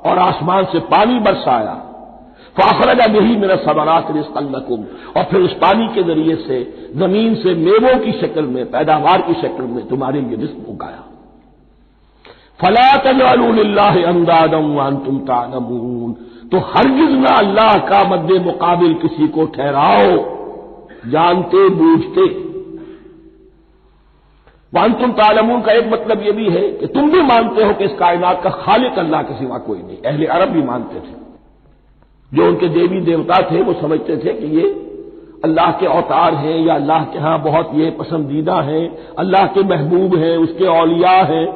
اور آسمان سے پانی برسایا، فاخرج به من الثمرات رزقا لکم، اور پھر اس پانی کے ذریعے سے زمین سے میووں کی شکل میں، پیداوار کی شکل میں تمہارے لیے رزق اگایا۔ فلا تجعلوا للہ اندادا وانتم تعلمون، تو ہرگز نہ اللہ کا مد مقابل کسی کو ٹھہراؤ جانتے بوجھتے۔ وانتم تعلمون کا ایک مطلب یہ بھی ہے کہ تم بھی مانتے ہو کہ اس کائنات کا خالق اللہ کے سوا کوئی نہیں، اہل عرب بھی مانتے تھے، جو ان کے دیوی دیوتا تھے وہ سمجھتے تھے کہ یہ اللہ کے اوتار ہیں یا اللہ کے ہاں بہت یہ پسندیدہ ہیں، اللہ کے محبوب ہیں، اس کے اولیاء ہیں،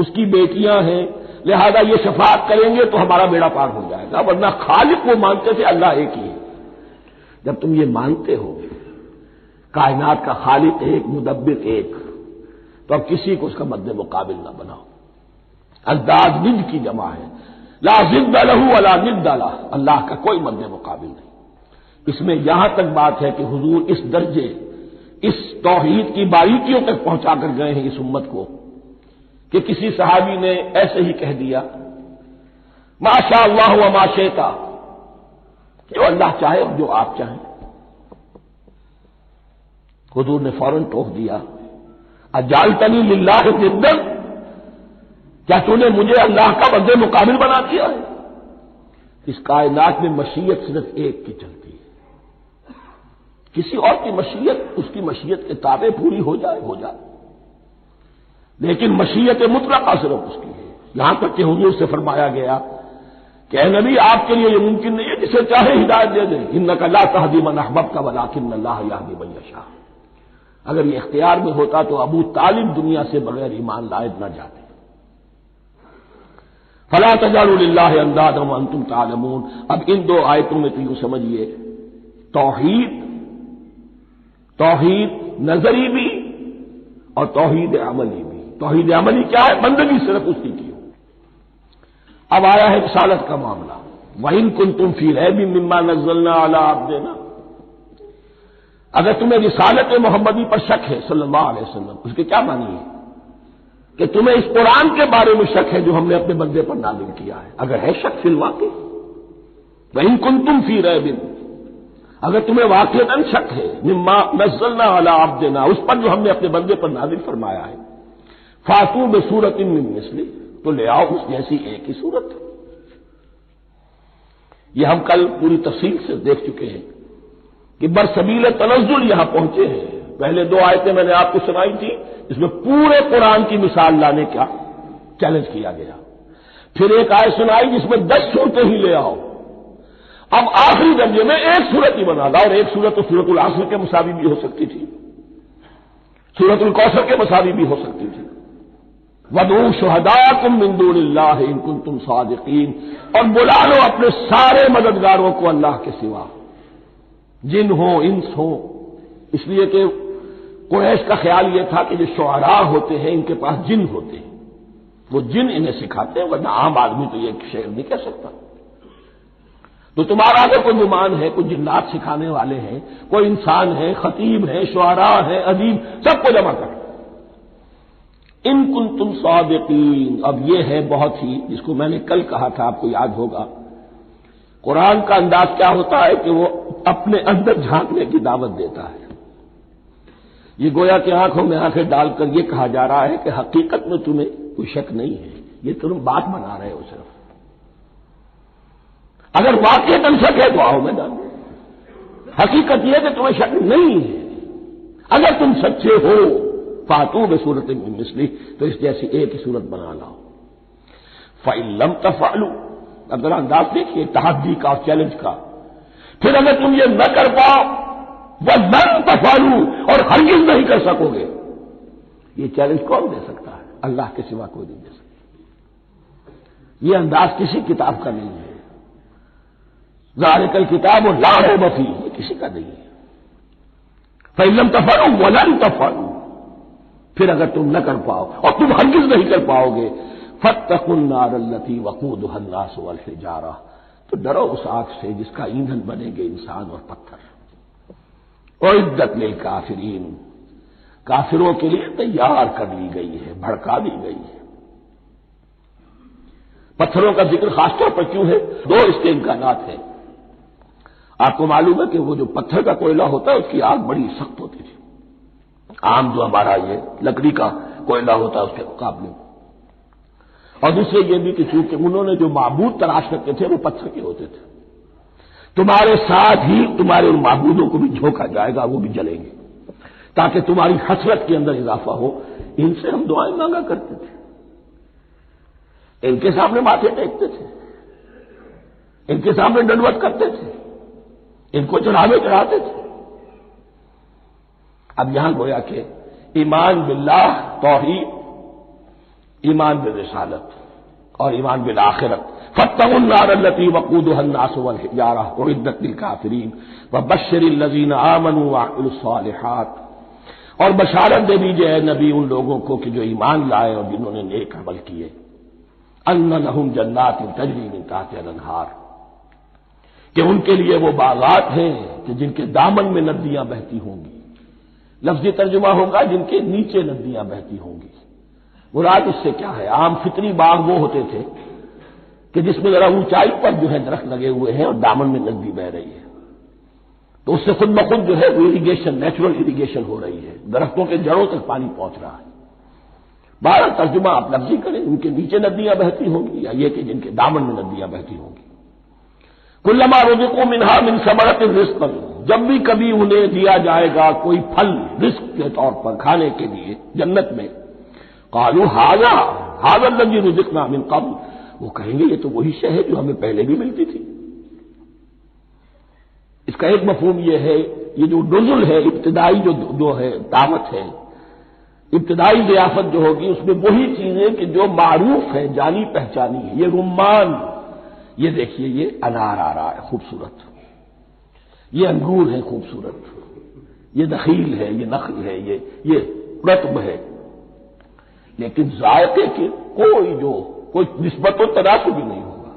اس کی بیٹیاں ہیں، لہذا یہ شفاعت کریں گے تو ہمارا بیڑا پار ہو جائے گا، ورنہ خالق وہ مانتے تھے اللہ ایک ہی ہے۔ جب تم یہ مانتے ہو کائنات کا خالق ایک، مدبر ایک، تو اب کسی کو اس کا مد مقابل نہ بناؤ۔ انداز ند کی جمع ہے، لا ضد لہ ولا ند لہ، اللہ کا کوئی مد مقابل نہیں۔ اس میں یہاں تک بات ہے کہ حضور اس درجے، اس توحید کی باریکیوں تک پہنچا کر گئے ہیں اس امت کو کہ کسی صحابی نے ایسے ہی کہہ دیا ما شاء اللہ وما شئت، جو اللہ چاہے اور جو آپ چاہیں۔ حضور نے فوراً ٹوک دیا اجعلتنی للہ ندا، کیا تو نے مجھے اللہ کا مد مقابل بنا دیا ہے؟ اس کائنات میں مشیت صرف ایک کی چلتی ہے، کسی اور کی مشیت اس کی مشیت کے تابع پوری ہو جائے، لیکن مشیت مطلقہ صرف اس کی ہے۔ یہاں تک کہ حضور سے فرمایا گیا کہ اے نبی آپ کے لیے یہ ممکن نہیں ہے جسے چاہے ہدایت دے دیں، انک لا تہدی من احببت ولکن اللہ یہدی من یشاء۔ اگر یہ اختیار میں ہوتا تو ابو طالب دنیا سے بغیر ایمان لائے نہ جاتے۔ فلا تجعلوا للہ اندادا وانتم تعلمون۔ اب ان دو آیتوں میں تو یوں سمجھیے توحید توحید نظری بھی اور توحید عملی بھی۔ توحید عملی کیا ہے؟ بندگی صرف اسی کی ہو۔ اب آیا ہے رسالت کا معاملہ، وَإِن كُنتُمْ فِي رَيْبٍ مِّمَّا نَزَّلْنَا عَلَىٰ عَبْدِنَا، اگر تمہیں رسالت محمدی پر شک ہے صلی اللہ علیہ وسلم، اس کے کیا معنی ہے؟ کہ تمہیں اس قرآن کے بارے میں شک ہے جو ہم نے اپنے بندے پر نازل کیا ہے۔ اگر ہے شک فی الواقع، وَإِن كُنتُمْ فِي رَيْبٍ، اگر تمہیں واقعتاً شک ہے مما نزلنا علی عبدنا، اس پر جو ہم نے اپنے بندے پر نازل فرمایا ہے، فاتوا بسورۃ من مثلہ، تو لے آؤ اس جیسی ایک ہی صورت۔ یہ ہم کل پوری تفصیل سے دیکھ چکے ہیں کہ برسبیل تنزل یہاں پہنچے ہیں۔ پہلے دو آیتیں میں نے آپ کو سنائی تھی، اس میں پورے قرآن کی مثال لانے کا چیلنج کیا گیا۔ پھر ایک آیت سنائی جس میں 10 صورتیں ہی لے آؤ۔ اب آخری درجے میں ایک صورت ہی بنا لا، اور ایک صورت تو سورۃ العصر کے مساوی بھی ہو سکتی تھی، سورۃ الکوثر کے مساوی بھی ہو سکتی تھی۔ وَادْعُوا شُهَدَاءَكُم مِّن دُونِ اللَّهِ إِن كُنتُمْ صَادِقِينَ، اور بلا لو اپنے سارے مددگاروں کو اللہ کے سوا، جن ہو انس ہو، اس لیے کہ قریش کا خیال یہ تھا کہ جو شعراء ہوتے ہیں ان کے پاس جن ہوتے ہیں، وہ جن انہیں سکھاتے ہیں، ورنہ عام آدمی تو یہ شعر نہیں کہہ سکتا۔ تو تمہارا اگر کوئی گمان ہے، کوئی جنات سکھانے والے ہیں، کوئی انسان ہے، خطیب ہے، شعراء ہے، ادیب، سب کو جمع کر، ان کنتم صادقین۔ اب یہ ہے بہت ہی، جس کو میں نے کل کہا تھا، آپ کو یاد ہوگا، قرآن کا انداز کیا ہوتا ہے کہ وہ اپنے اندر جھانکنے کی دعوت دیتا ہے۔ یہ گویا کہ آنکھوں میں آنکھیں ڈال کر یہ کہا جا رہا ہے کہ حقیقت میں تمہیں کوئی شک نہیں ہے، یہ تم بات بنا رہے ہو صرف، اگر واقعتاً شک ہے تو آؤ میدان میں۔ حقیقت یہ ہے کہ تمہیں شک نہیں ہے، اگر تم سچے ہو فاتوا بسورۃ من مثلہ، تو اس جیسی ایک ہی صورت بنا لاؤ۔ فإن لم تفعلوا، اب ذرا انداز دیکھیے تحدی کا اور چیلنج کا، پھر اگر تم یہ نہ کر پاؤ وَلَن تفعلوا، اور ہرگز نہیں کر سکو گے، یہ چیلنج کون دے سکتا ہے؟ اللہ کے سوا کوئی نہیں دے سکتا۔ یہ انداز کسی کتاب کا نہیں ہے، ذالک الکتاب لا ریب فیہ، یہ کسی کا نہیں ہے۔ فإن لم تفعلوا وَلَن تفعلوا، پھر اگر تم نہ کر پاؤ اور تم ہرگز نہیں کر پاؤ گے، فاتقوا النار التي وقودها الناس والحجارہ، تو ڈرو اس آگ سے جس کا ایندھن بنیں گے انسان اور پتھر۔ اعدت للکافرین، کافروں کے لیے تیار کر لی گئی ہے، بھڑکا دی گئی ہے۔ پتھروں کا ذکر خاص طور پر کیوں ہے؟ دو اس کے امکانات ہیں۔ آپ کو معلوم ہے کہ وہ جو پتھر کا کوئلہ ہوتا ہے اس کی آگ بڑی سخت ہوتی تھی، عام جو ہمارا یہ لکڑی کا کوئلہ ہوتا ہے اس کے مقابلے میں۔ اور دوسرے یہ بھی کہ چونکہ انہوں نے جو معبود تلاش کرتے تھے وہ پتھر کے ہوتے تھے، تمہارے ساتھ ہی تمہارے ان معبودوں کو بھی جھونکا جائے گا، وہ بھی جلیں گے، تاکہ تمہاری حسرت کے اندر اضافہ ہو۔ ان سے ہم دعائیں مانگا کرتے تھے، ان کے سامنے ماتھے ٹیکتے تھے، ان کے سامنے ڈنڈوت کرتے تھے، ان کو چڑھاوے چڑھاتے تھے۔ اب یہاں گویا کہ ایمان باللہ توحید، ایمان بالرسالت اور ایمان بالآخرت، فاتقوا النار التي وقودها الناس والحجارہ اعدت للکافرین وبشر الذین آمنوا وعملوا الصالحات، اور بشارت دے دیجیے اے نبی ان لوگوں کو کہ جو ایمان لائے اور جنہوں نے نیک عمل کیے، ان لہم جنات تجری من تحتها الانہار، کہ ان کے لیے وہ باغات ہیں کہ جن کے دامن میں ندیاں بہتی ہوں گی۔ لفظی ترجمہ ہوگا جن کے نیچے ندیاں بہتی ہوں گی۔ مراد اس سے کیا ہے؟ عام فطری باغ وہ ہوتے تھے کہ جس میں ذرا اونچائی پر جو ہے درخت لگے ہوئے ہیں اور دامن میں ندی بہ رہی ہے، تو اس سے خود بخود جو ہے وہ اریگیشن، نیچرل اریگیشن ہو رہی ہے، درختوں کے جڑوں تک پانی پہنچ رہا ہے۔ بارہ ترجمہ آپ لفظی کریں، ان کے نیچے ندیاں بہتی ہوں گی، یا یہ کہ جن کے دامن میں ندیاں بہتی ہوں گی۔ کلما رزقوا منها من ثمرۃ رزقا، جب بھی کبھی انہیں دیا جائے گا کوئی پھل رزق کے طور پر کھانے کے لیے جنت میں، قالوا هذا الذي رزقنا من قبل، وہ کہیں گے یہ تو وہی شے ہے جو ہمیں پہلے بھی ملتی تھی۔ اس کا ایک مفہوم یہ ہے، یہ جو نزل ہے، ابتدائی جو ہے دعوت ہے، ابتدائی ضیافت جو ہوگی اس میں وہی چیزیں کہ جو معروف ہے، جانی پہچانی ہے۔ یہ رمان، یہ دیکھیے یہ انار آ رہا ہے خوبصورت، یہ انگور ہے خوبصورت، یہ نخیل ہے، یہ نخل ہے، یہ رطب ہے، لیکن ذائقے کی کوئی نسبت و تناسب بھی نہیں ہوگا۔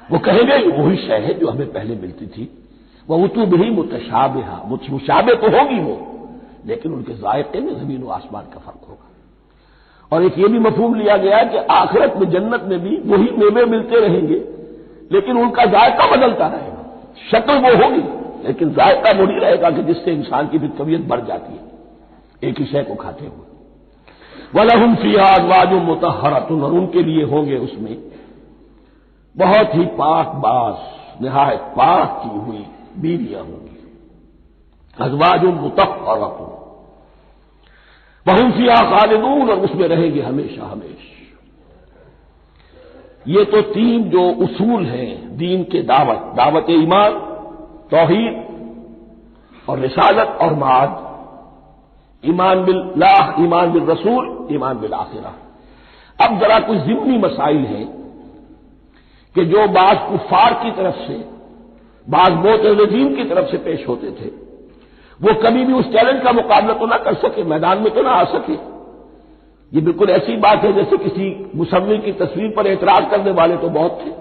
وہ کہیں گے یہ وہی شے ہے جو ہمیں پہلے ملتی تھی، وہ اتو بھی متشابہ، مشابہ تو ہوگی وہ، لیکن ان کے ذائقے میں زمین و آسمان کا فرق ہوگا۔ اور ایک یہ بھی مفہوم لیا گیا کہ آخرت میں جنت میں بھی وہی میوے ملتے رہیں گے، لیکن ان کا ذائقہ بدلتا رہے گا، شکل وہ ہوگی لیکن ذائقہ وہ نہیں رہے گا کہ جس سے انسان کی بھی طبیعت بڑھ جاتی ہے ایک ہی شے کو کھاتے ہوئے۔ وَلَهُمْ فِيهَا أَزْوَاجٌ مُطَهَّرَةٌ، اور ان کے لیے ہوں گے اس میں بہت ہی پاک باز، نہایت پاک کی ہوئی بیویاں ہوں گی۔ ازواج مطہرۃ وہم فیہا خالدون، اور اس میں رہیں گے ہمیشہ ہمیشہ۔ یہ تو تین جو اصول ہیں دین کے دعوت ایمان، توحید اور رسالت اور معاد، ایمان باللہ، ایمان بالرسول، ایمان بالآخرہ۔ اب ذرا کچھ ضمنی مسائل ہیں کہ جو بعض کفار کی طرف سے، بعض معتزلین کی طرف سے پیش ہوتے تھے، وہ کبھی بھی اس چیلنج کا مقابلہ تو نہ کر سکے، میدان میں تو نہ آ سکے۔ یہ بالکل ایسی بات ہے جیسے کسی مصور کی تصویر پر اعتراض کرنے والے تو بہت تھے۔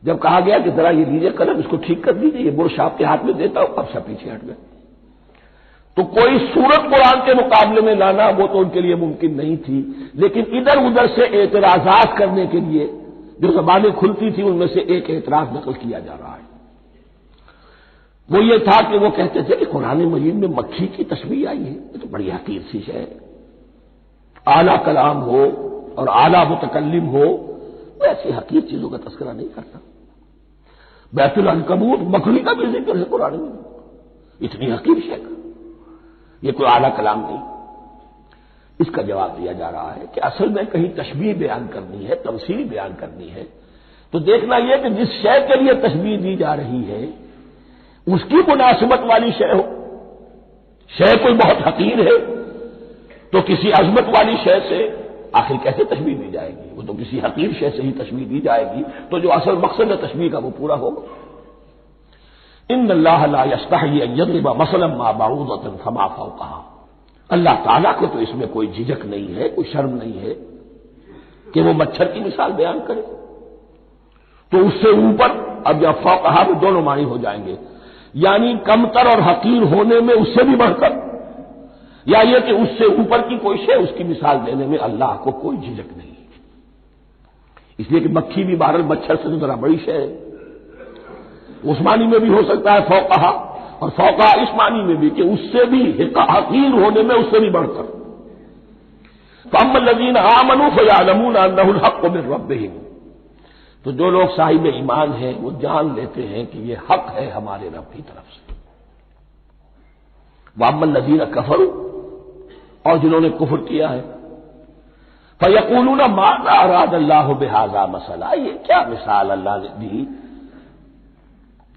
جب کہا گیا کہ ذرا یہ لیجیے قلم، اس کو ٹھیک کر دیجیے، یہ برش آپ کے ہاتھ میں دیتا ہوں، اب سب پیچھے ہٹ گئے۔ تو کوئی صورت قرآن کے مقابلے میں لانا وہ تو ان کے لیے ممکن نہیں تھی، لیکن ادھر ادھر سے اعتراضات کرنے کے لیے جو زبانیں کھلتی تھی ان میں سے ایک اعتراض نقل کیا جا رہا ہے۔ وہ یہ تھا کہ وہ کہتے تھے کہ قرآن مجید میں مکھی کی تشبیہ آئی ہے، یہ تو بڑی حقیر سی شے ہے، اعلیٰ کلام ہو اور اعلیٰ متکلم ہو وہ ایسی حقیر چیزوں کا تذکرہ نہیں کرتا۔ بیت العنکبوت مکھی کا بھی ذکر ہے قرآن میں، اتنی حقیر شے کا، یہ کوئی اعلیٰ کلام نہیں۔ اس کا جواب دیا جا رہا ہے کہ اصل میں کہیں تشبیہ بیان کرنی ہے، تمثیل بیان کرنی ہے، تو دیکھنا یہ کہ جس شے کے لیے تشبیہ دی جا رہی ہے اس کی مناسبت والی شے ہو۔ شے کوئی بہت حقیر ہے تو کسی عظمت والی شے سے آخر کیسے تشبیہ دی جائے گی؟ وہ تو کسی حقیر شے سے ہی تشبیہ دی جائے گی تو جو اصل مقصد ہے تشبیہ کا وہ پورا ہوگا۔ ان اللہ لا یستحیی ان یضرب مثلا ما بعوضۃ فما فوقها، اللہ تعالیٰ کو تو اس میں کوئی جھجک نہیں ہے، کوئی شرم نہیں ہے کہ وہ مچھر کی مثال بیان کرے، تو اس سے اوپر، اب یا فوقها میں دونوں معنی ہو جائیں گے، یعنی کمتر اور حقیر ہونے میں اس سے بھی بڑھ کر، یا یہ کہ اس سے اوپر کی کوئی شے اس کی مثال دینے میں اللہ کو کوئی جھجک نہیں، اس لیے کہ مکھی بھی بہرحال مچھر سے تو ذرا بڑی شے ہے، اس معنی میں بھی ہو سکتا ہے فوقها، اور فوقها اس معنی میں بھی کہ اس سے بھی حقیر ہونے میں اس سے بھی بڑھ کر۔ فَأَمَّا الَّذِينَ آمَنُوا فَيَعْلَمُونَ أَنَّهُ الْحَقُّ مِنْ رَبِّهِمْ، تو جو لوگ صاحب ایمان ہیں وہ جان لیتے ہیں کہ یہ حق ہے ہمارے رب کی طرف سے۔ وَأَمَّا الَّذِينَ كَفَرُوا، اور جنہوں نے کفر کیا ہے، فَيَقُولُونَ مَاذَا أَرَادَ اللَّهُ بِهَذَا مَثَلًا، یہ کیا مثال اللہ نے دی،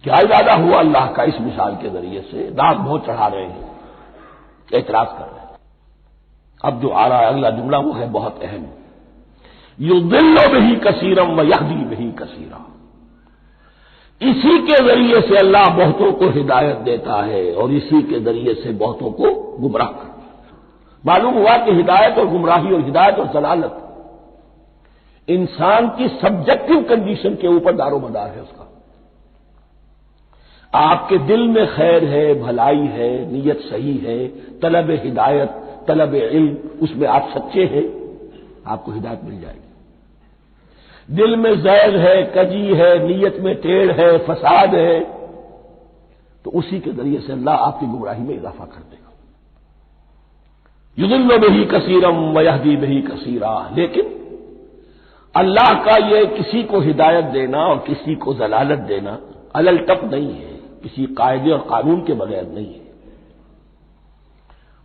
کیا ارادہ ہوا اللہ کا اس مثال کے ذریعے سے، داغ بہت چڑھا رہے ہیں، اعتراض کر رہے ہیں۔ اب جو آ رہا ہے اگلا جملہ وہ ہے بہت اہم، یضل بہ کثیرا ویہدی بہ کثیرا، اسی کے ذریعے سے اللہ بہتوں کو ہدایت دیتا ہے اور اسی کے ذریعے سے بہتوں کو گمراہ کرتا ہے۔ معلوم ہوا کہ ہدایت اور گمراہی اور ہدایت اور ضلالت انسان کی سبجیکٹو کنڈیشن کے اوپر دار و مدار ہے اس کا۔ آپ کے دل میں خیر ہے، بھلائی ہے، نیت صحیح ہے، طلب ہدایت، طلب علم، اس میں آپ سچے ہیں، آپ کو ہدایت مل جائے گی۔ دل میں زیغ ہے، کجی ہے، نیت میں ٹیڑھ ہے، فساد ہے، تو اسی کے ذریعے سے اللہ آپ کی گمراہی میں اضافہ کر دے گا۔ یضل بہ کثیرا ویہدی بہ کثیرا، لیکن اللہ کا یہ کسی کو ہدایت دینا اور کسی کو ضلالت دینا علل ٹپ نہیں ہے، کسی قاعدے اور قانون کے بغیر نہیں ہے۔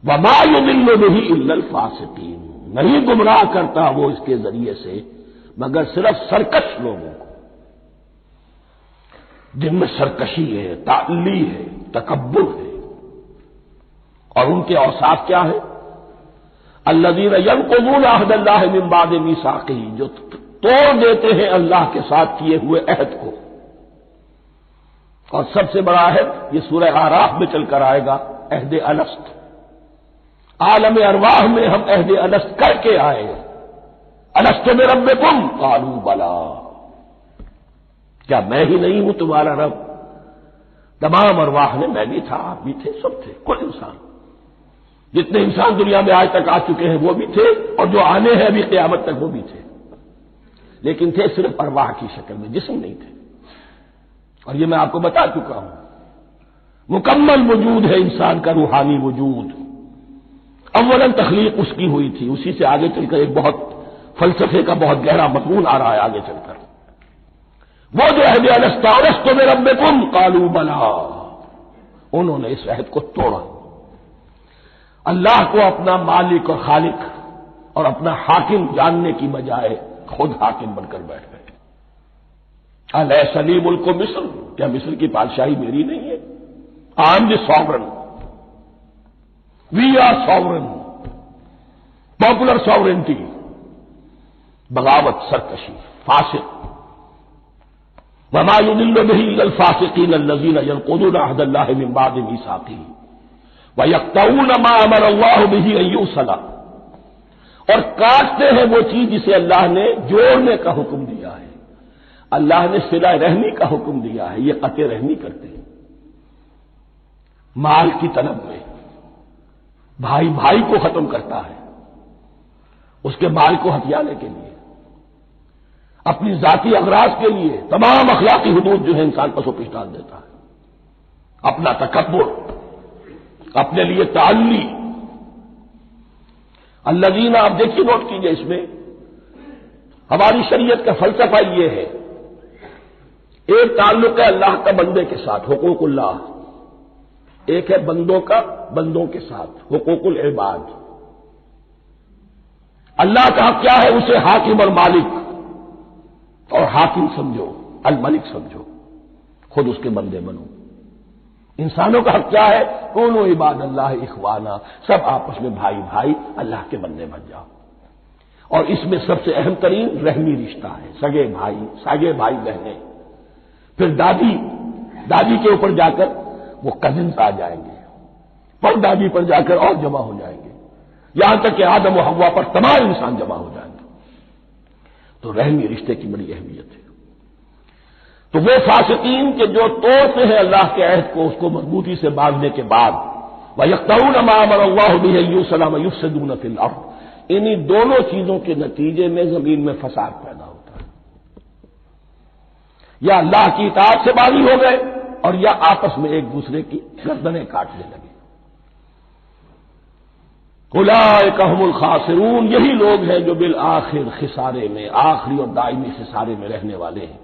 وما یضل بہ الا الفاسقین، نہیں گمراہ کرتا وہ اس کے ذریعے سے مگر صرف سرکش لوگوں کو، جن میں سرکشی ہے، تعلی ہے، تکبر ہے، اور ان کے اوصاف کیا ہے؟ الذین ینقضون عہد اللہ من بعد میثاقہ، جو توڑ دیتے ہیں اللہ کے ساتھ کیے ہوئے عہد کو، اور سب سے بڑا عہد یہ سورہ اعراف میں چل کر آئے گا، عہد الست۔ عالم ارواح میں ہم عہد الست کر کے آئے، الست بربکم قالوا بلا، کیا میں ہی نہیں ہوں تمہارا رب؟ تمام ارواح نے، میں بھی تھا، آپ بھی تھے، سب تھے، کوئی انسان، جتنے انسان دنیا میں آج تک آ چکے ہیں وہ بھی تھے، اور جو آنے ہیں ابھی قیامت تک وہ بھی تھے، لیکن تھے صرف ارواح کی شکل میں، جسم نہیں تھے۔ اور یہ میں آپ کو بتا چکا ہوں، مکمل وجود ہے انسان کا روحانی وجود۔ اولاً تخلیق اس کی ہوئی تھی، اسی سے آگے چل کر ایک بہت فلسفے کا بہت گہرا مضمون آ رہا ہے آگے چل کر۔ وہ جو عہد الست بربکم قالوا بلا، انہوں نے اس عہد کو توڑا، اللہ کو اپنا مالک اور خالق اور اپنا حاکم جاننے کی بجائے خود حاکم بن کر بیٹھ گئے۔ الیس لی ملک مصر، کیا مصر کی بادشاہی میری نہیں ہے؟ I am the sovereign, we are sovereign, popular sovereignty, بغاوت، سرکشی، فاسق۔ وما يضل به الا الفاسقين الذين ينقضون عهد الله من بعد ميثاقه ويقطعون ما امر الله به ان يوصل، اور کاٹتے ہیں وہ چیز جسے اللہ نے جوڑنے کا حکم دیا ہے، اللہ نے صلہ رحمی کا حکم دیا ہے، یہ قطع رحمی کرتے ہیں مال کی طلب میں، بھائی بھائی کو ختم کرتا ہے اس کے مال کو ہتھیانے کے لیے، اپنی ذاتی اغراض کے لیے تمام اخلاقی حدود جو ہے انسان پسو پیش ڈال دیتا ہے، اپنا تکبر، اپنے لیے تعلی۔ الذین، آپ دیکھیے نوٹ کیجئے، اس میں ہماری شریعت کا فلسفہ یہ ہے، ایک تعلق ہے اللہ کا بندے کے ساتھ، حقوق اللہ، ایک ہے بندوں کا بندوں کے ساتھ، حقوق العباد۔ اللہ کا حق کیا ہے؟ اسے حاکم اور مالک، اور حاکم سمجھو، الملک سمجھو، خود اس کے بندے بنو۔ انسانوں کا حق کیا ہے؟ کونوا عباد اللہ اخوانا، سب آپس میں بھائی بھائی اللہ کے بندے بن جاؤ۔ اور اس میں سب سے اہم ترین رحمی رشتہ ہے، سگے بھائی، سگے بھائی بہنیں، پھر دادی کے اوپر جا کر وہ کزنس آ جائیں گے، پر دادی پر جا کر اور جمع ہو جائیں گے، یہاں تک کہ آدم و حوا پر تمام انسان جمع ہو جائیں گے۔ تو رحمی رشتے کی بڑی اہمیت ہے۔ تو وہ فاسقین کے جو توڑتے ہیں اللہ کے عہد کو، اس کو مضبوطی سے باندھنے کے بعد، وَيَقْطَعُونَ مَا أَمَرَ اللَّهُ بِهِ أَن يُوصَلَ وَيُفْسِدُونَ فِي الْأَرْضِ، انہی دونوں چیزوں کے نتیجے میں زمین میں فساد پیدا ہوتا ہے، یا اللہ کی اطاعت سے باغی ہو گئے اور یا آپس میں ایک دوسرے کی گردنیں کاٹنے لگے۔ اولئک ھم الخاسرون، یہی لوگ ہیں جو بالآخر خسارے میں، آخری اور دائمی خسارے میں رہنے والے ہیں۔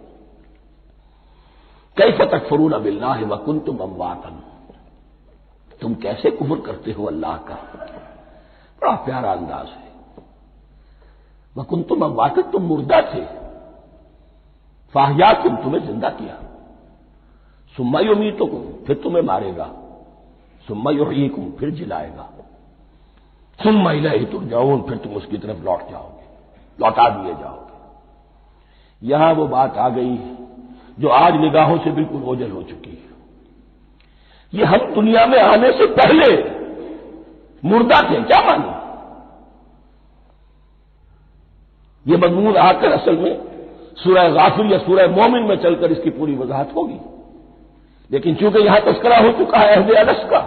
کیف تکفرون باللہ وکنتم امواتا، تم کیسے کفر کرتے ہو اللہ کا؟ بڑا پیارا انداز ہے، وکنتم امواتا، تم مردہ تھے، فاحیاکم، تمہیں زندہ کیا، ثم یمیتکم، پھر تمہیں مارے گا، ثم یحییکم، پھر جلائے گا، ثم الیہ ترجعون، پھر تم اس کی طرف لوٹ جاؤ گے، لوٹا دیے جاؤ گے۔ یہاں وہ بات آ گئی جو آج نگاہوں سے بالکل اوجھل ہو چکی ہے، یہ ہم دنیا میں آنے سے پہلے مردہ تھے، کیا مانے؟ یہ مضمون آ کر اصل میں سورہ غافر یا سورہ مومن میں چل کر اس کی پوری وضاحت ہوگی، لیکن چونکہ یہاں تذکرہ ہو چکا ہے عہد الست کا،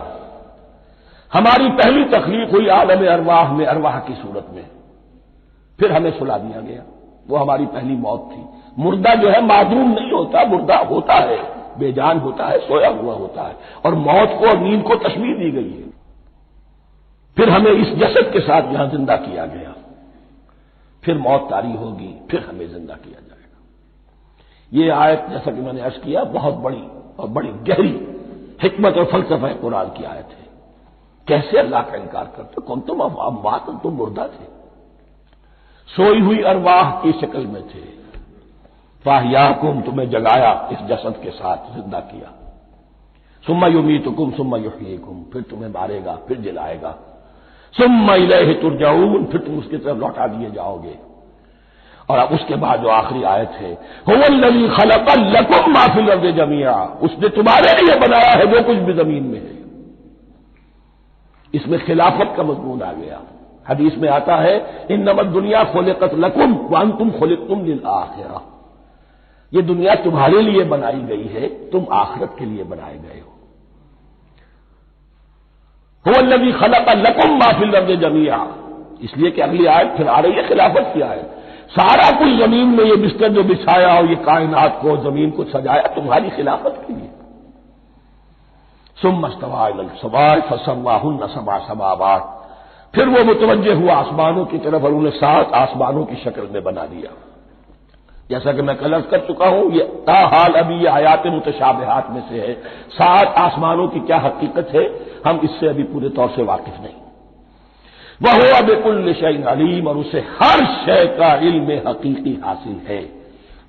ہماری پہلی تخلیق ہوئی عالم ارواح میں، ارواح کی صورت میں، پھر ہمیں سلا دیا گیا، وہ ہماری پہلی موت تھی۔ مردہ جو ہے معدوم نہیں ہوتا، مردہ ہوتا ہے، بے جان ہوتا ہے، سویا ہوا ہوتا ہے، اور موت کو اور نیند کو تشبیہ دی گئی ہے۔ پھر ہمیں اس جسد کے ساتھ یہاں زندہ کیا گیا، پھر موت طاری ہوگی، پھر ہمیں زندہ کیا جائے گا۔ یہ آیت جیسا کہ میں نے عرض کیا بہت بڑی اور بڑی گہری حکمت اور فلسفہ قرآن کی آیت ہے۔ کیسے اللہ کا انکار کرتے؟ کون تم اموات، تم مردہ تھے، سوئی ہوئی ارواح کی شکل میں تھے، فاحیاکم، تمہیں جگایا اس جسد کے ساتھ، زندہ کیا، ثم یمیتکم ثم یحییکم، پھر تمہیں مارے گا، پھر جلائے گا، ثم الیہ ترجعون، پھر تم اس کی طرف لوٹا دیے جاؤ گے۔ اور اب اس کے بعد جو آخری آیت ہے هو الذی خلق لکم ما فی الارض جميعا، اس نے تمہارے لیے بنایا ہے جو کچھ بھی زمین میں ہے۔ اس میں خلافت کا مضمون آ گیا۔ حدیث میں آتا ہے انما الدنیا خلقت لکم وانتم خلقتم للآخرہ، یہ دنیا تمہارے لیے بنائی گئی ہے، تم آخرت کے لیے بنائے گئے ہو۔ هو الذی خلق لکم ما فی الارض جميعا، اس لیے کہ اگلی آیت پھر آ رہی ہے خلافت کی آیت، سارا کچھ زمین میں یہ بستر جو بچھایا اور یہ کائنات کو زمین کو سجایا تمہاری خلافت کے لیے۔ ثم استوى الى السماء فسواهن سبع سماوات، پھر وہ متوجہ ہوا آسمانوں کی طرف اور انہیں 7 آسمانوں کی شکل میں بنا دیا۔ جیسا کہ میں کل عرض کر چکا ہوں، یہ تاحال ابھی یہ آیات متشابہات میں سے ہے، 7 آسمانوں کی کیا حقیقت ہے ہم اس سے ابھی پورے طور سے واقف نہیں۔ وَهُوَ بِكُلِّ شَيْءٍ عَلِيمٌ، اور اسے ہر شے کا علم حقیقی حاصل ہے۔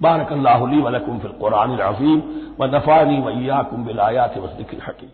بارک اللہ لی ولکم فی القرآن العظیم ونفعنی وإیاکم بالآیات والذکر الحکیم۔